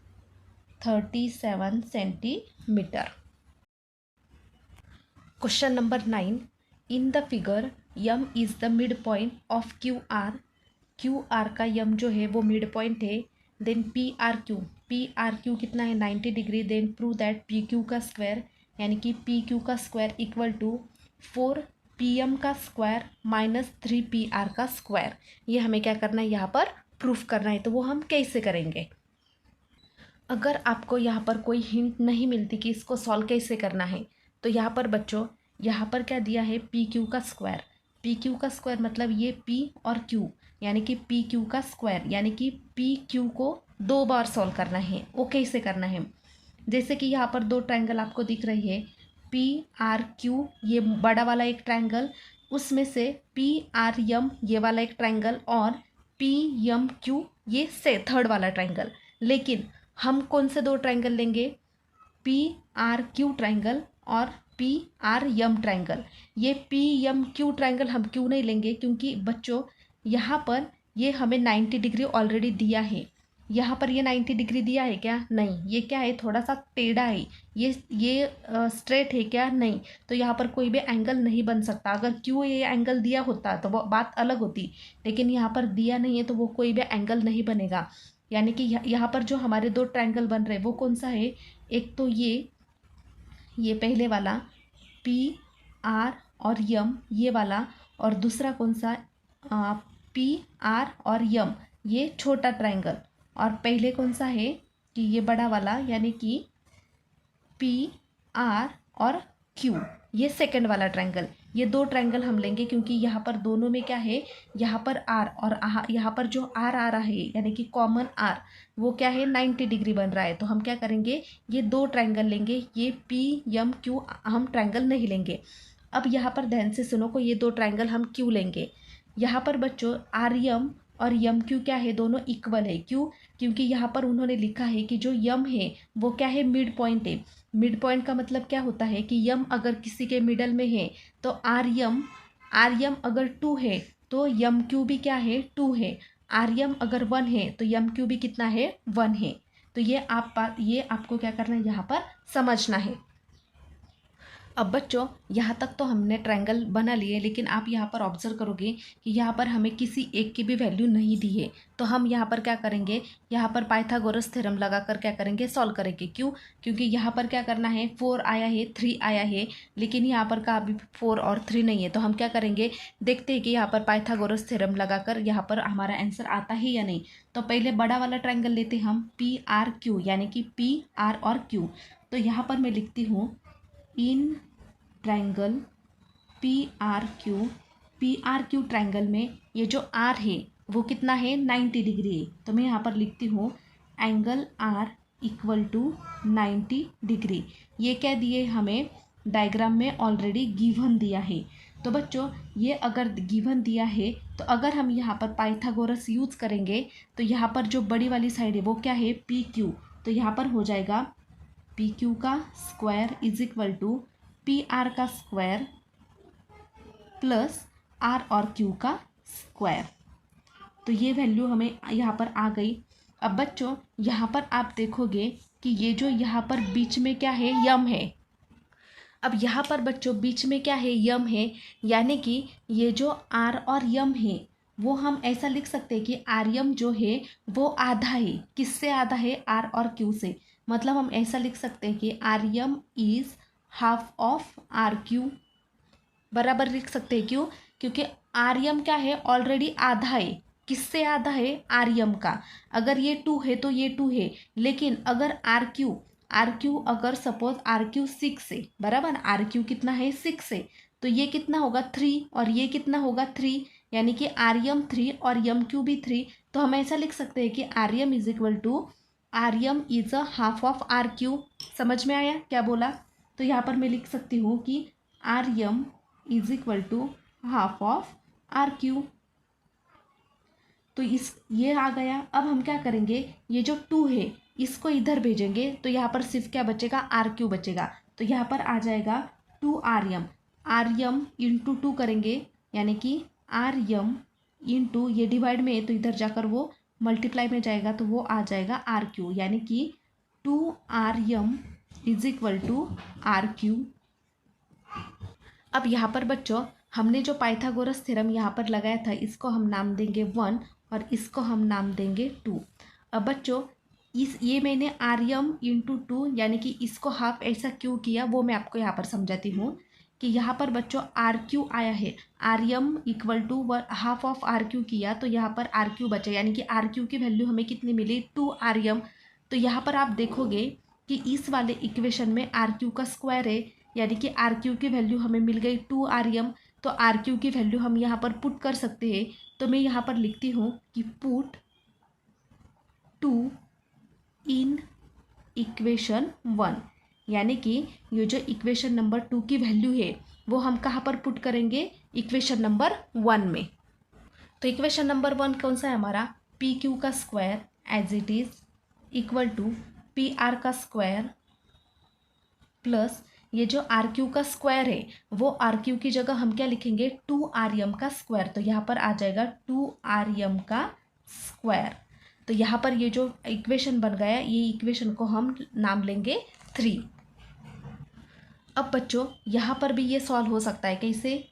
37 centimetre. Question number 9. In the figure, M is the midpoint of QR. QR का M जो है वो midpoint है. Then PRQ. PRQ कितना है? 90 degree. Then prove that PQ का स्क्वायर यानी कि PQ का स्क्वायर इक्वल टू 4PM का स्क्वायर माइनस 3PR का स्क्वायर। ये हमें क्या करना है? यहाँ पर प्रूफ करना है। तो वो हम कैसे करेंगे? अगर आपको यहाँ पर कोई हिंट नहीं मिलती कि इसको सॉल्व कैसे करना है, तो यहाँ पर बच्चों यहाँ पर क्या दिया है? पी क्यू का स्क्वायर। पी क्यू का स्क्वायर मतलब ये पी और क्यू यानी कि पी क्यू का स्क्वायर यानी कि पी क्यू को 2 बार सॉल्व करना है। वो कैसे करना है? जैसे कि यहाँ पर 2 ट्रायंगल आपको दिख रही है, पी आर क्यू ये बड़ा वाला एक ट्रायंगल, उसमें से पी आर एम ये वाला एक ट्रायंगल और पी एम क्यू ये से थर्ड वाला ट्रायंगल। लेकिन हम कौन से 2 ट्रायंगल लेंगे? पी आर क्यू ट्रायंगल और पी आर यम ट्रायंगल। ये पी यम क्यू ट्रायंगल हम क्यों नहीं लेंगे, क्योंकि बच्चों यहाँ पर ये हमें 90 डिग्री ऑलरेडी दिया है। यहाँ पर ये 90 डिग्री दिया है क्या? नहीं। ये क्या है? थोड़ा सा टेढ़ा है। ये स्ट्रेट है क्या? नहीं। तो यहाँ पर कोई भी एंगल नहीं बन सकता। अगर क्यों ये एंगल दिया होता तो वो बात अलग होती, लेकिन यहाँ पर दिया नहीं है तो वो कोई भी एंगल नहीं बनेगा। यानी कि यहाँ पर जो हमारे दो ट्रायंगल बन रहे हैं वो कौन सा है? एक तो ये पहले वाला पी आर और यम ये वाला, और दूसरा कौन सा? पी आर और यम ये छोटा ट्रायंगल, और पहले कौन सा है कि ये बड़ा वाला, यानी कि पी आर और क्यू ये सेकंड वाला ट्रायंगल। ये दो ट्रायंगल हम लेंगे क्योंकि यहाँ पर दोनों में क्या है? यहाँ पर आर और यहाँ पर जो आर आ रहा है यानी कि कॉमन आर वो क्या है? 90 डिग्री बन रहा है। तो हम क्या करेंगे? ये दो ट्रायंगल लेंगे, ये पी यम क्यू हम ट्रायंगल नहीं लेंगे। अब यहाँ पर ध्यान से सुनो को, ये दो ट्रायंगल हम क्यों लेंगे? यहाँ पर बच्चों आर यम और यम क्यू क्या है? दोनों इक्वल है। क्यों? क्योंकि यहाँ पर उन्होंने लिखा है कि जो यम है वो क्या है? मिड पॉइंट है। मिड पॉइंट का मतलब क्या होता है कि यम अगर किसी के मिडल में है तो आर यम अगर 2 है तो यम क्यू भी क्या है? 2 है। आर यम अगर 1 है तो यम क्यू भी कितना है? 1 है। तो ये आपको क्या करना है? यहाँ पर समझना है। अब बच्चों यहाँ तक तो हमने ट्रायंगल बना लिए, लेकिन आप यहाँ पर ऑब्जर्व करोगे कि यहाँ पर हमें किसी एक की भी वैल्यू नहीं दी है। तो हम यहाँ पर क्या करेंगे? यहाँ पर पाइथागोरस थ्योरम लगाकर क्या करेंगे? सॉल्व करेंगे। क्यों? क्योंकि यहाँ पर क्या करना है? 4 आया है, 3 आया है, लेकिन यहाँ पर का अभी 4 और 3 नहीं है। तो हम क्या करेंगे? देखते हैं कि यहाँ पर पाइथागोरस थ्योरम लगाकर यहाँ पर हमारा आंसर आता है या नहीं। तो पहले बड़ा वाला ट्रायंगल लेते हैं हम, पी आर क्यू, यानी कि पी आर और क्यू। तो यहाँ पर मैं लिखती हूँ इन triangle P are Q triangle में ये जो आर है वो कितना है? 90 डिग्री है। तो मैं यहाँ पर लिखती हूँ angle R equal to 90 degree. ये क्या दिए हमें? डायग्राम में ऑलरेडी गिवन दिया है। तो बच्चों ये अगर गिवन दिया है तो अगर हम यहाँ पर पाइथागोरस यूज करेंगे तो यहाँ पर जो बड़ी वाली साइड है वो क्या है? P Q. तो यहाँ पर हो जाएगा पी क्यू का square is equal to P R का स्क्वायर प्लस आर और क्यू का स्क्वायर। तो ये वैल्यू हमें यहाँ पर आ गई। अब बच्चों यहाँ पर आप देखोगे कि ये जो यहाँ पर बीच में क्या है? यम है। अब यहाँ पर बच्चों बीच में क्या है? यम है। यानी कि ये जो आर और यम है वो हम ऐसा लिख सकते हैं कि आर यम जो है वो आधा है। किससे आधा है? आर और क्यू से। मतलब हम ऐसा लिख सकते हैं कि R M is half of R Q, बराबर लिख सकते हैं। क्यों? क्योंकि आर यम क्या है? ऑलरेडी आधा है। किससे आधा है? आर यम का। अगर ये 2 है तो ये 2 है, लेकिन अगर आर क्यू अगर सपोज आर क्यू 6 है, बराबर, आर क्यू कितना है? 6 है, तो ये कितना होगा? 3, और ये कितना होगा? 3, यानी कि आर यम 3 और यम क्यू भी 3। तो हम ऐसा लिख सकते हैं कि R M is equal to R M is a half of R Q. समझ में आया क्या बोला? तो यहाँ पर मैं लिख सकती हूँ कि R M is equal to half of R Q. तो ये आ गया। अब हम क्या करेंगे? ये जो 2 है इसको इधर भेजेंगे तो यहाँ पर सिर्फ क्या बचेगा? आर क्यू बचेगा। तो यहाँ पर आ जाएगा 2 आर यम इंटू 2 करेंगे, यानी कि आर यम इंटू, ये डिवाइड में है तो इधर जाकर वो मल्टीप्लाई में जाएगा तो वो आ जाएगा आर क्यू, यानी कि 2 R M is equal to R Q. अब यहाँ पर बच्चों हमने जो पाइथागोरस थ्योरम यहाँ पर लगाया था इसको हम नाम देंगे 1 और इसको हम नाम देंगे 2। अब बच्चों ये मैंने आर यम इंटू 2 यानी कि इसको हाफ ऐसा क्यों किया वो मैं आपको यहाँ पर समझाती हूँ कि यहाँ पर बच्चों आर क्यू आया है, R M equal to half of R Q किया तो यहाँ पर आर क्यू बचा, यानी कि आर क्यू की वैल्यू हमें कितनी मिली? 2 आर यम। तो यहाँ पर आप देखोगे कि इस वाले इक्वेशन में आर क्यू का स्क्वायर है, यानी कि आर क्यू की वैल्यू हमें मिल गई 2 आर यम। तो आर क्यू की वैल्यू हम यहाँ पर पुट कर सकते हैं। तो मैं यहाँ पर लिखती हूँ कि पुट 2 इन इक्वेशन 1, यानी कि ये जो इक्वेशन नंबर 2 की वैल्यू है वो हम कहाँ पर पुट करेंगे? इक्वेशन नंबर 1 में। तो इक्वेशन नंबर 1 कौन सा है हमारा? पी क्यू का square as it is equal to P R का स्क्वायर प्लस ये जो आर क्यू का स्क्वायर है वो आर क्यू की जगह हम क्या लिखेंगे 2r का स्क्वायर। तो यहाँ पर आ जाएगा 2r का स्क्वायर। तो यहाँ पर ये जो इक्वेशन बन गया ये इक्वेशन को हम नाम लेंगे 3। अब बच्चों यहाँ पर भी ये सॉल्व हो सकता है कैसे,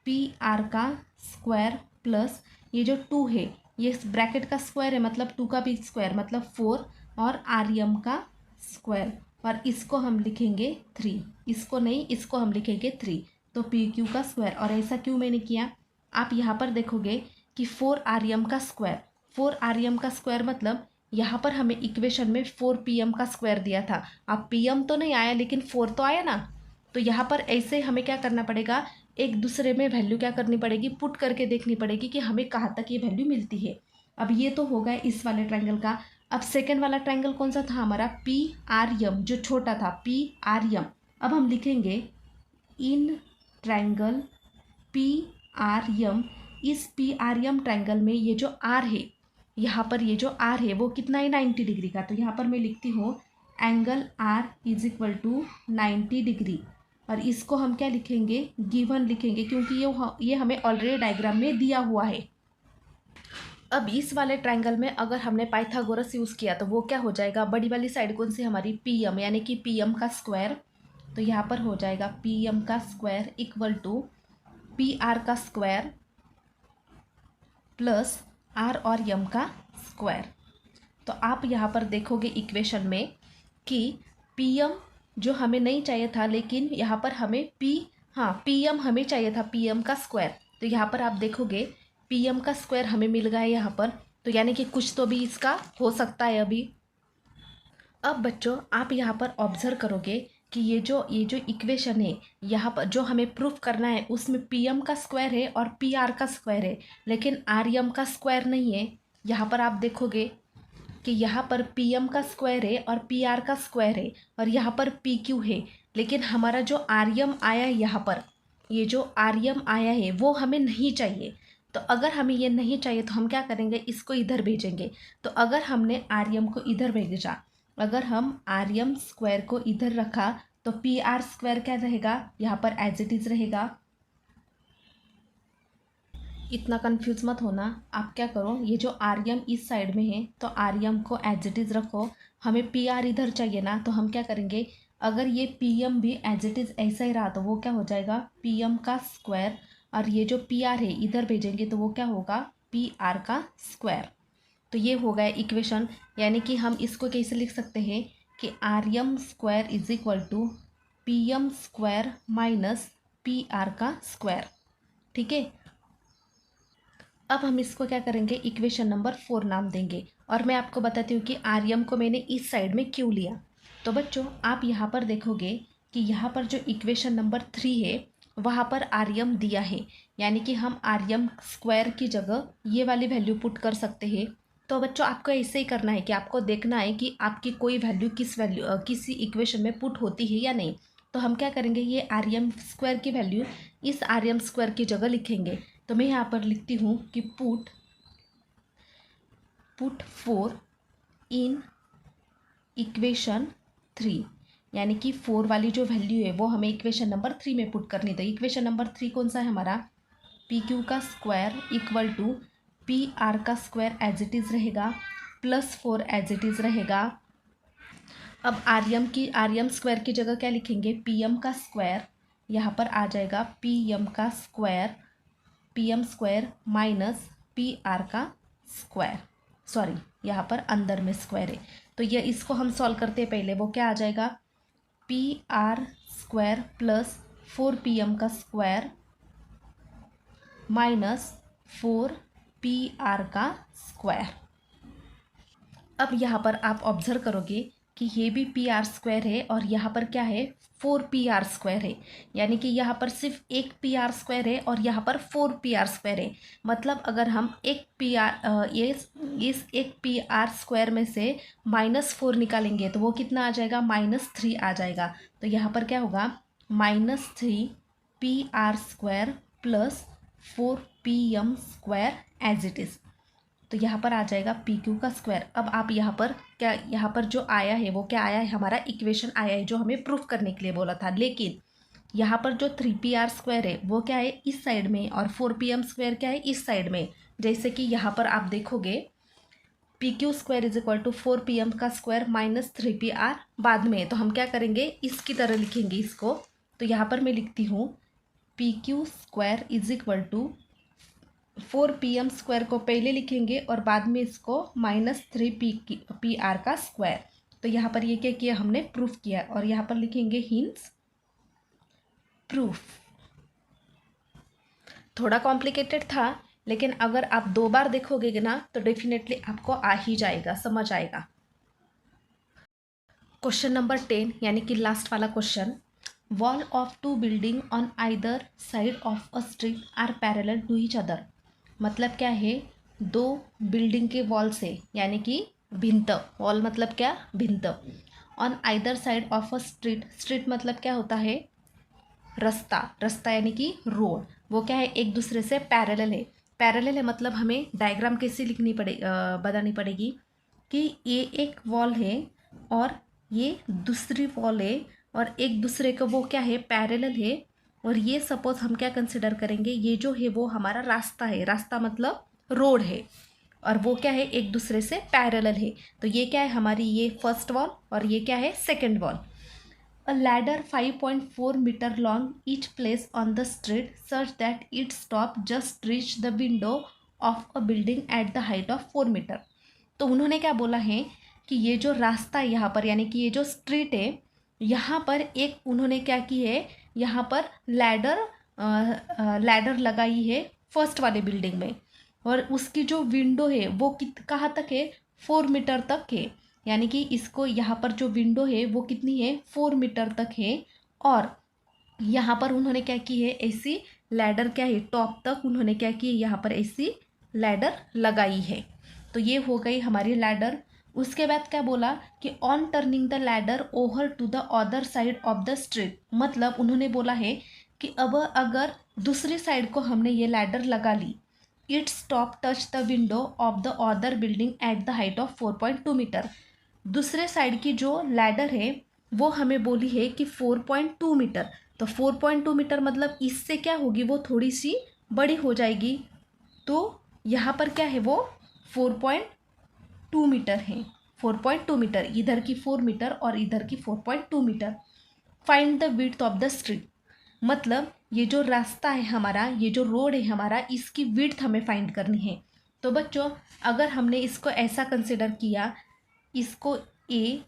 पी आर का स्क्वायर प्लस ये जो 2 है ये ब्रैकेट का स्क्वायर है मतलब 2 का भी स्क्वायर मतलब 4 और आर एम का स्क्वायर और इसको हम लिखेंगे 3, इसको नहीं इसको हम लिखेंगे 3। तो पी क्यू का स्क्वायर। और ऐसा क्यों मैंने किया, आप यहाँ पर देखोगे कि 4 आर एम का स्क्वायर, 4 आर एम का स्क्वायर मतलब यहाँ पर हमें इक्वेशन में 4 पी एम का स्क्वायर दिया था। अब पी एम तो नहीं आया लेकिन 4 तो आया ना। तो यहाँ पर ऐसे हमें क्या करना पड़ेगा, एक दूसरे में वैल्यू क्या करनी पड़ेगी, पुट करके देखनी पड़ेगी कि हमें कहाँ तक ये वैल्यू मिलती है। अब ये तो हो गया इस वाले ट्रायंगल का। अब सेकंड वाला ट्रायंगल कौन सा था हमारा, पी आर एम, जो छोटा था पी आर एम। अब हम लिखेंगे in triangle P R M, इस पी आर एम ट्रायंगल में ये जो आर है, यहाँ पर ये जो आर है वो कितना है 90 डिग्री का। तो यहाँ पर मैं लिखती हूँ angle R is equal to 90 degree. और इसको हम क्या लिखेंगे, गिवन लिखेंगे क्योंकि ये हमें ऑलरेडी डायग्राम में दिया हुआ है। अब इस वाले ट्रायंगल में अगर हमने पाइथागोरस यूज़ किया तो वो क्या हो जाएगा, बड़ी वाली साइड कौन सी हमारी पी एम, यानी कि पी एम का स्क्वायर। तो यहाँ पर हो जाएगा पी एम का square equal to P R का स्क्वायर प्लस आर और एम का स्क्वायर। तो आप यहाँ पर देखोगे इक्वेशन में कि पी एम जो हमें नहीं चाहिए था लेकिन यहाँ पर हमें पी एम हमें चाहिए था, पी एम का स्क्वायर। तो यहाँ पर आप देखोगे पी एम का स्क्वायर हमें मिल गया है यहाँ पर। तो यानी कि कुछ तो भी इसका हो सकता है अभी। अब बच्चों आप यहाँ पर ऑब्जर्व करोगे कि ये जो इक्वेशन है यहाँ पर जो हमें प्रूफ करना है उसमें पी एम का स्क्वायर है और पी आर का स्क्वायर है, लेकिन आर एम का स्क्वायर नहीं है। यहाँ पर आप देखोगे कि यहाँ पर पी एम का स्क्वायर है और पी आर का स्क्वायर है और यहाँ पर पी क्यू है, लेकिन हमारा जो आर एम आया है यहाँ पर, ये जो आर एम आया है वो हमें नहीं चाहिए। तो अगर हमें ये नहीं चाहिए तो हम क्या करेंगे, इसको इधर भेजेंगे। तो अगर हमने आर एम को इधर भेजा, अगर हम आर एम स्क्वायर को इधर रखा तो पी आर स्क्वायर क्या रहेगा, यहाँ पर एज इट इज़ रहेगा। इतना कंफ्यूज मत होना, आप क्या करो, ये जो आर एम इस साइड में है तो आर एम को एज इट इज़ रखो। हमें पी आर इधर चाहिए ना, तो हम क्या करेंगे, अगर ये पी एम भी एज इट इज़ ऐसा ही रहा तो वो क्या हो जाएगा पी एम का स्क्वायर, और ये जो पी आर है इधर भेजेंगे तो वो क्या होगा पी आर का स्क्वायर। तो ये हो गया इक्वेशन। यानी कि हम इसको कैसे लिख सकते हैं कि R M square is equal to P M square minus P R का स्क्वायर। ठीक है, अब हम इसको क्या करेंगे, इक्वेशन नंबर 4 नाम देंगे। और मैं आपको बताती हूँ कि आर एम को मैंने इस साइड में क्यों लिया। तो बच्चों आप यहाँ पर देखोगे कि यहाँ पर जो इक्वेशन नंबर 3 है वहाँ पर आर एम दिया है, यानी कि हम आर एम स्क्वायर की जगह ये वाली वैल्यू पुट कर सकते हैं। तो बच्चों आपको ऐसे ही करना है कि आपको देखना है कि आपकी कोई वैल्यू किसी इक्वेशन में पुट होती है या नहीं। तो हम क्या करेंगे, ये आर एम स्क्वायर की वैल्यू इस आर एम स्क्वायर की जगह लिखेंगे। तो मैं यहाँ पर लिखती हूँ कि पुट 4 इन इक्वेशन 3, यानी कि 4 वाली जो वैल्यू है वो हमें इक्वेशन नंबर 3 में पुट करनी। तो इक्वेशन नंबर 3 कौन सा है हमारा, पी क्यू का square equal to P R का स्क्वायर एज इट इज़ रहेगा प्लस 4 एज इट इज़ रहेगा। अब आर एम स्क्वायर की जगह क्या लिखेंगे, पी एम का स्क्वायर, यहाँ पर आ जाएगा पी एम का square, P M square minus P R का स्क्वायर, सॉरी यहाँ पर अंदर में स्क्वायर है। तो ये इसको हम सॉल्व करते हैं पहले, वो क्या आ जाएगा P R square plus 4 P M का स्क्वायर माइनस 4 पी आर का स्क्वायर। अब यहाँ पर आप ऑब्जर्व करोगे कि ये भी पी आर स्क्वायर है और यहाँ पर क्या है 4 पी आर स्क्वायर है, यानी कि यहाँ पर सिर्फ एक पी आर स्क्वायर है और यहाँ पर 4 पी आर स्क्वायर है। मतलब अगर हम एक पी आर इस एक पी आर स्क्वायर में से -4 निकालेंगे तो वो कितना आ जाएगा, -3 आ जाएगा। तो यहाँ पर क्या होगा -3 P R square plus 4 P M square as it is. तो यहाँ पर आ जाएगा पी क्यू का स्क्वायर। अब आप यहाँ पर क्या, यहाँ पर जो आया है वो क्या आया है, हमारा इक्वेशन आया है जो हमें प्रूफ करने के लिए बोला था। लेकिन यहाँ पर जो 3pr स्क्वायर है वो क्या है इस साइड में, और 4pm स्क्वायर क्या है इस साइड में। जैसे कि यहाँ पर आप देखोगे P Q square is equal to 4pm का स्क्वायर माइनस 3pr बाद में, तो हम क्या करेंगे इसकी तरह लिखेंगे इसको। तो यहाँ पर मैं लिखती हूँ P Q square is equal to 4pm square को पहले लिखेंगे और बाद में इसको माइनस 3pr का स्क्वायर। तो यहाँ पर ये क्या किया हमने, प्रूफ किया, और यहाँ पर लिखेंगे हिंस प्रूफ। थोड़ा कॉम्प्लिकेटेड था, लेकिन अगर आप 2 बार देखोगे ना तो डेफिनेटली आपको आ ही जाएगा, समझ आएगा। क्वेश्चन नंबर 10 यानी कि लास्ट वाला question, wall of 2 building on either side of a street are parallel to each other. मतलब क्या है, 2 बिल्डिंग के वॉल से, यानी कि भिंत, वॉल मतलब क्या भिंत, on either side of a street, street मतलब क्या होता है रास्ता, रास्ता यानी कि रोड, वो क्या है एक दूसरे से पैरेलल है। पैरेलल है मतलब हमें डायग्राम कैसे लिखनी बतानी पड़ेगी कि ये एक वॉल है और ये दूसरी वॉल है, और एक दूसरे का वो क्या है पैरेलल है। और ये सपोज हम क्या कंसिडर करेंगे, ये जो है वो हमारा रास्ता है, रास्ता मतलब रोड है, और वो क्या है एक दूसरे से पैरेलल है। तो ये क्या है हमारी ये फर्स्ट वॉल, और ये क्या है second wall. A ladder 5.4 meter long each place on the street such that its top just reach the window of a building at the height of 4 meter। तो उन्होंने क्या बोला है कि ये जो रास्ता है यहाँ पर, यानी कि ये जो स्ट्रीट है यहाँ पर एक उन्होंने क्या की है, यहाँ पर लैडर लगाई है फर्स्ट वाले बिल्डिंग में, और उसकी जो विंडो है वो कहाँ तक है 4 मीटर तक है। यानी कि इसको यहाँ पर जो विंडो है वो कितनी है 4 मीटर तक है, और यहाँ पर उन्होंने क्या की है ऐसी लैडर क्या है टॉप तक उन्होंने क्या की है यहाँ पर ऐसी लैडर लगाई है। तो ये हो गई हमारी लैडर। उसके बाद क्या बोला कि on turning the ladder over to the other side of the street, मतलब उन्होंने बोला है कि अब अगर दूसरी साइड को हमने ये लैडर लगा ली, its top touch the window of the other building at the height of 4.2 metre. दूसरे साइड की जो लैडर है वो हमें बोली है कि 4.2 मीटर। तो 4.2 मीटर मतलब इससे क्या होगी वो थोड़ी सी बड़ी हो जाएगी। तो यहाँ पर क्या है वो 4.2 मीटर है, 4.2 मीटर, इधर की 4 मीटर और इधर की 4.2 metre. Find the width of the street, मतलब ये जो रास्ता है हमारा, ये जो रोड है हमारा, इसकी विड्थ हमें फाइंड करनी है। तो बच्चों अगर हमने इसको ऐसा कंसिडर किया, इसको ए,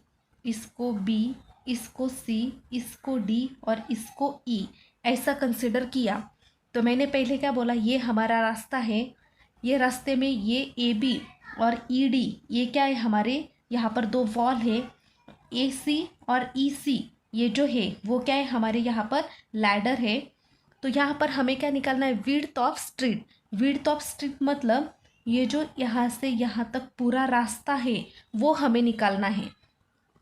इसको बी, इसको सी, इसको डी और इसको ई ऐसा कंसिडर किया, तो मैंने पहले क्या बोला, ये हमारा रास्ता है, ये रास्ते में ये ए बी और ई डी ये क्या है हमारे यहाँ पर 2 वॉल है, ए सी और ई सी ये जो है वो क्या है हमारे यहाँ पर लैडर है। तो यहाँ पर हमें क्या निकालना है, width of street. Width of street मतलब ये जो यहाँ से यहाँ तक पूरा रास्ता है वो हमें निकालना है,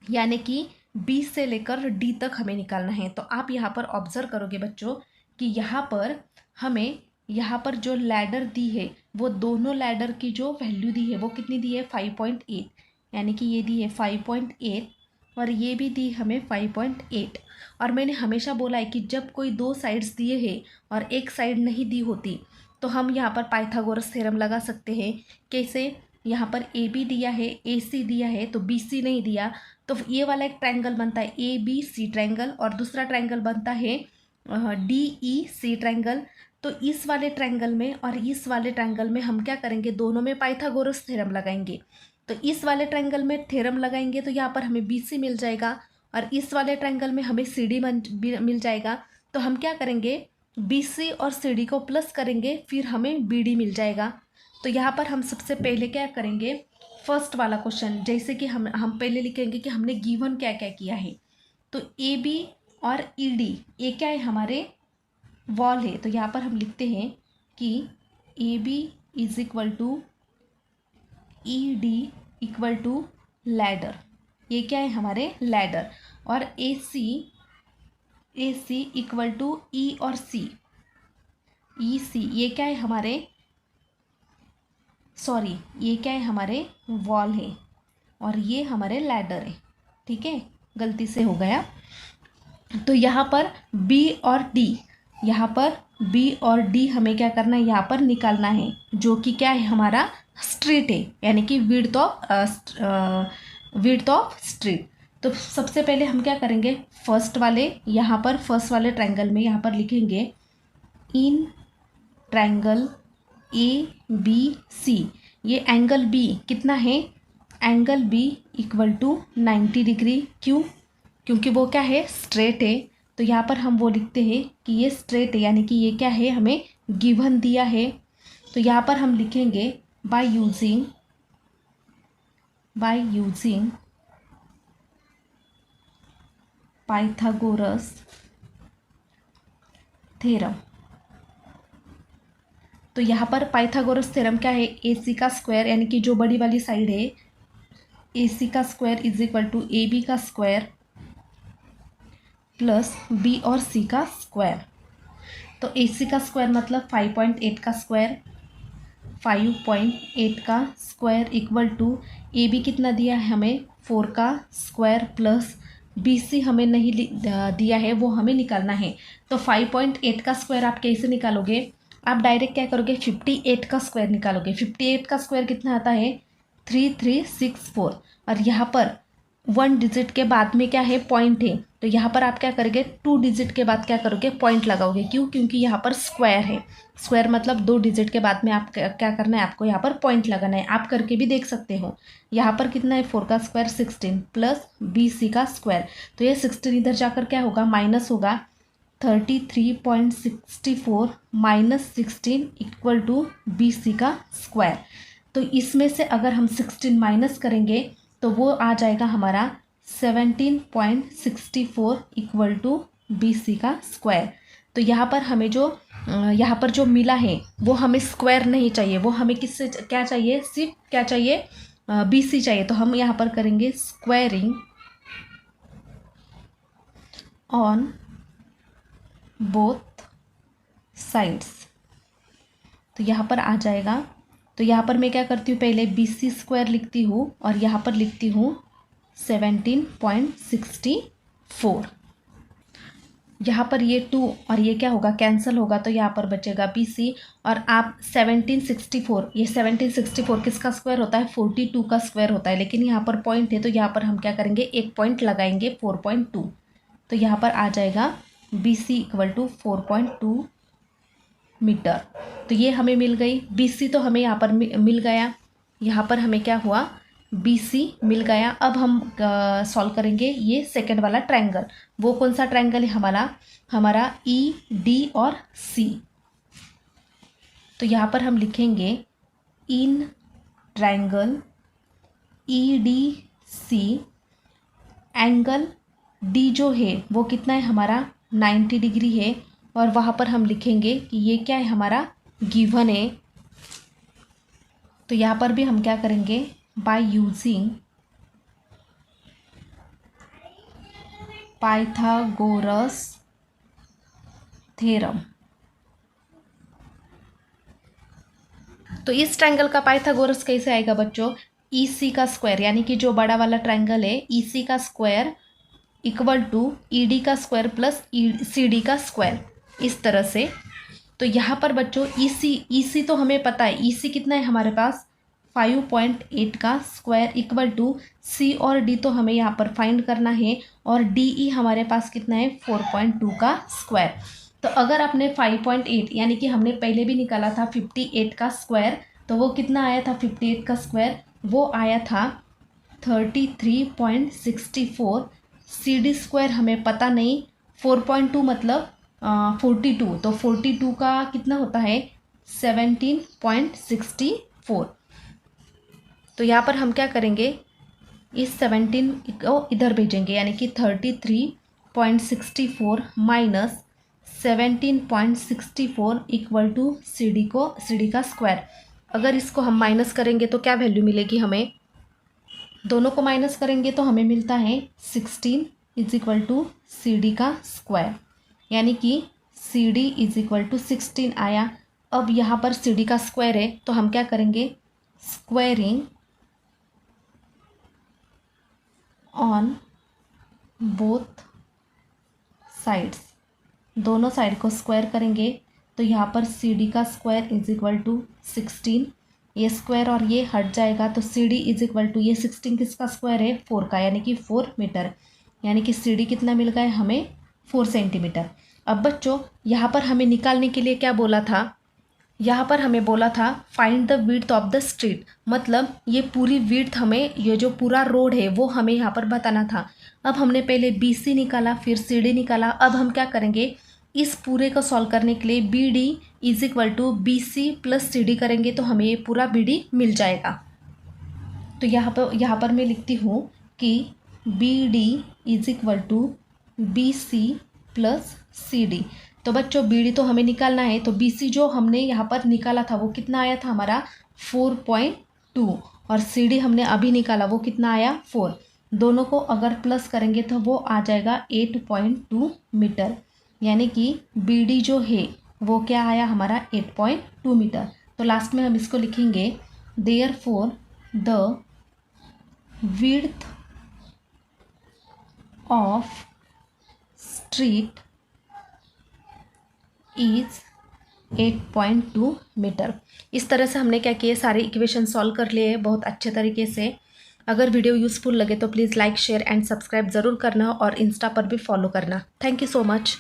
यानी कि बी से लेकर डी तक हमें निकालना है। तो आप यहाँ पर ऑब्जर्व करोगे बच्चों कि यहाँ पर हमें यहाँ पर जो लैडर दी है वो दोनों लैडर की जो वैल्यू दी है वो कितनी दी है 5.8, यानी कि ये दी है 5.8 और ये भी दी हमें 5.8। और मैंने हमेशा बोला है कि जब कोई 2 साइड्स दिए हैं और एक साइड नहीं दी होती तो हम यहाँ पर पाइथागोरस थ्योरम लगा सकते हैं। कैसे, यहाँ पर ए बी दिया है, ए सी दिया है तो बी सी नहीं दिया, तो ये वाला एक ट्रायंगल बनता है ए बी सी ट्रायंगल, और दूसरा ट्रायंगल बनता है डी ई सी ट्रायंगल। तो इस वाले ट्रायंगल में और इस वाले ट्रायंगल में हम क्या करेंगे, दोनों में पाइथागोरस थ्योरम लगाएंगे। तो इस वाले ट्रायंगल में थ्योरम लगाएंगे तो यहाँ पर हमें बी सी मिल जाएगा, और इस वाले ट्रायंगल में हमें सी डी मिल जाएगा। तो हम क्या करेंगे, बी सी और सी डी को प्लस करेंगे, फिर हमें बी डी मिल जाएगा। तो यहाँ पर हम सबसे पहले क्या करेंगे, फर्स्ट वाला क्वेश्चन, जैसे कि हम पहले लिखेंगे कि हमने गिवन क्या क्या किया है। तो ए बी और ई डी ये क्या है हमारे वॉल है, तो यहाँ पर हम लिखते हैं कि A B is equal to E D equal to ladder, ये क्या है हमारे लैडर। और ए सी इक्वल टू ई और सी, ई सी ये क्या है हमारे सॉरी, ये क्या है, हमारे वॉल है और ये हमारे लैडर है, ठीक है, गलती से हो गया। तो यहाँ पर बी और डी, यहाँ पर बी और डी हमें क्या करना है, यहाँ पर निकालना है, जो कि क्या है, हमारा स्ट्रीट है, यानी कि विड्थ ऑफ स्ट्रीट। तो सबसे पहले हम क्या करेंगे, फर्स्ट वाले ट्रायंगल में यहाँ पर लिखेंगे इन ट्रायंगल ए बी सी, ये एंगल बी कितना है, angle B equal to 90 degree. क्यों? क्योंकि वो क्या है, स्ट्रेट है। तो यहाँ पर हम वो लिखते हैं कि ये स्ट्रेट है, यानी कि ये क्या है, हमें गिवन दिया है। तो यहाँ पर हम लिखेंगे बाय यूजिंग पाइथागोरस थ्योरम। तो यहाँ पर पाइथागोरस थ्योरम क्या है, ए सी का स्क्वायर, यानी कि जो बड़ी वाली साइड है, ए सी का square is equal to A B का स्क्वायर प्लस बी और सी का स्क्वायर। तो ए सी का स्क्वायर मतलब 5.8 का स्क्वायर, 5.8 का square equal to A B कितना दिया है हमें, 4 का स्क्वायर प्लस बी सी हमें नहीं दिया है, वो हमें निकालना है। तो 5.8 का स्क्वायर आप कैसे निकालोगे, आप डायरेक्ट क्या करोगे, 58 का स्क्वायर निकालोगे। 58 का स्क्वायर कितना आता है, 3364। और यहाँ पर 1 डिजिट के बाद में क्या है, पॉइंट है, तो यहाँ पर आप क्या करोगे, 2 डिजिट के बाद क्या करोगे, पॉइंट लगाओगे। क्यों? क्योंकि यहाँ पर स्क्वायर है, स्क्वायर मतलब 2 डिजिट के बाद में आप क्या करना है, आपको यहाँ पर पॉइंट लगाना है। आप करके भी देख सकते हो। यहाँ पर कितना है, 4 का स्क्वायर 16 प्लस बी सी का स्क्वायर, तो ये 16 इधर जाकर क्या होगा, माइनस होगा। 33.64 minus 16 equal to B C का स्क्वायर। तो इसमें से अगर हम 16 माइनस करेंगे तो वो आ जाएगा हमारा 17.64 इक्वल टू बी सी का स्क्वायर। तो यहाँ पर हमें जो मिला है वो हमें स्क्वायर नहीं चाहिए, वो हमें किससे क्या चाहिए, सिर्फ क्या चाहिए, बी सी चाहिए। तो हम यहाँ पर करेंगे स्क्वायरिंग ऑन बोथ साइड्स, तो यहाँ पर आ जाएगा। तो यहाँ पर मैं क्या करती हूँ, पहले बी सी स्क्वायर लिखती हूँ और यहाँ पर लिखती हूँ 17.64। यहाँ पर ये 2 और ये क्या होगा, कैंसिल होगा, तो यहाँ पर बचेगा बी सी। और आप 1764, ये 1764 किसका स्क्वायर होता है, 42 का स्क्वायर होता है, लेकिन यहाँ पर पॉइंट है तो यहाँ पर हम क्या करेंगे, एक पॉइंट लगाएंगे, 4.2। तो यहाँ पर आ जाएगा B C equal to 4.2 metre. तो ये हमें मिल गई बी सी, तो हमें यहाँ पर मिल गया, यहाँ पर हमें क्या हुआ, बी सी मिल गया। अब हम सॉल्व करेंगे ये सेकंड वाला ट्रायंगल। वो कौन सा ट्रायंगल है, हमारा ई डी और सी। तो यहाँ पर हम लिखेंगे in triangle E D C, angle D जो है वो कितना है, हमारा 90 डिग्री है। और वहाँ पर हम लिखेंगे कि ये क्या है, हमारा गिवन है। तो यहाँ पर भी हम क्या करेंगे, बाय यूजिंग पाइथागोरस थ्योरम। तो इस ट्रायंगल का पाइथागोरस कैसे आएगा बच्चों, ई सी का स्क्वायर, यानी कि जो बड़ा वाला ट्रायंगल है, ई सी का square equal to E D का स्क्वायर प्लस सी डी का स्क्वायर, इस तरह से। तो यहाँ पर बच्चों ई सी तो हमें पता है, ई सी कितना है हमारे पास, 5.8 का स्क्वायर इक्वल टू सी और डी तो हमें यहाँ पर फाइंड करना है, और डी ई हमारे पास कितना है, 4.2 का स्क्वायर। तो अगर आपने 5.8, यानी कि हमने पहले भी निकाला था 58 का स्क्वायर, तो वो कितना आया था, 58 का स्क्वायर वो आया था 33.64। सी डी स्क्वायर हमें पता नहीं, 4.2 मतलब 42, तो 42 का कितना होता है, 17.64। तो यहाँ पर हम क्या करेंगे, इस 17 को इधर भेजेंगे, यानी कि 33.64 minus 17.64 equal to C D का स्क्वायर। अगर इसको हम माइनस करेंगे तो क्या वैल्यू मिलेगी हमें, दोनों को माइनस करेंगे तो हमें मिलता है 16 is equal to C D का स्क्वायर, यानी कि C D is equal to 16 आया। अब यहाँ पर सी डी का स्क्वायर है तो हम क्या करेंगे, स्क्वेयरिंग ऑन बोथ साइड्स, दोनों साइड को स्क्वायर करेंगे तो यहाँ पर सी डी का स्क्वायर इज इक्वल टू 16, ये स्क्वायर और ये हट जाएगा तो C D is equal to, ये 16 किसका स्क्वायर है 4 का, यानी कि 4 मीटर, यानी कि सी डी कितना मिल गया हमें 4 सेंटीमीटर। अब बच्चों यहाँ पर हमें निकालने के लिए क्या बोला था, यहाँ पर हमें बोला था find the width of the street, मतलब ये पूरी विड्थ हमें, ये जो पूरा रोड है वो हमें यहाँ पर बताना था। अब हमने पहले बी सी निकाला, फिर सी डी निकाला। अब हम क्या करेंगे, इस पूरे को सॉल्व करने के लिए B D is equal to B C plus C D करेंगे तो हमें ये पूरा बी डी मिल जाएगा। तो यहाँ पर मैं लिखती हूँ कि B D is equal to B C plus C D. तो बच्चों बी डी तो हमें निकालना है, तो बी सी जो हमने यहाँ पर निकाला था वो कितना आया था हमारा 4.2, और सी डी हमने अभी निकाला वो कितना आया 4, दोनों को अगर प्लस करेंगे तो वो आ जाएगा 8.2 मीटर, यानी कि बी डी जो है वो क्या आया हमारा 8.2 मीटर। तो लास्ट में हम इसको लिखेंगे therefore the width of street is 8.2 metre. इस तरह से हमने क्या किए, सारे इक्वेशन सॉल्व कर लिए बहुत अच्छे तरीके से। अगर वीडियो यूज़फुल लगे तो please like share and subscribe ज़रूर करना और इंस्टा पर भी फॉलो करना। Thank you so much.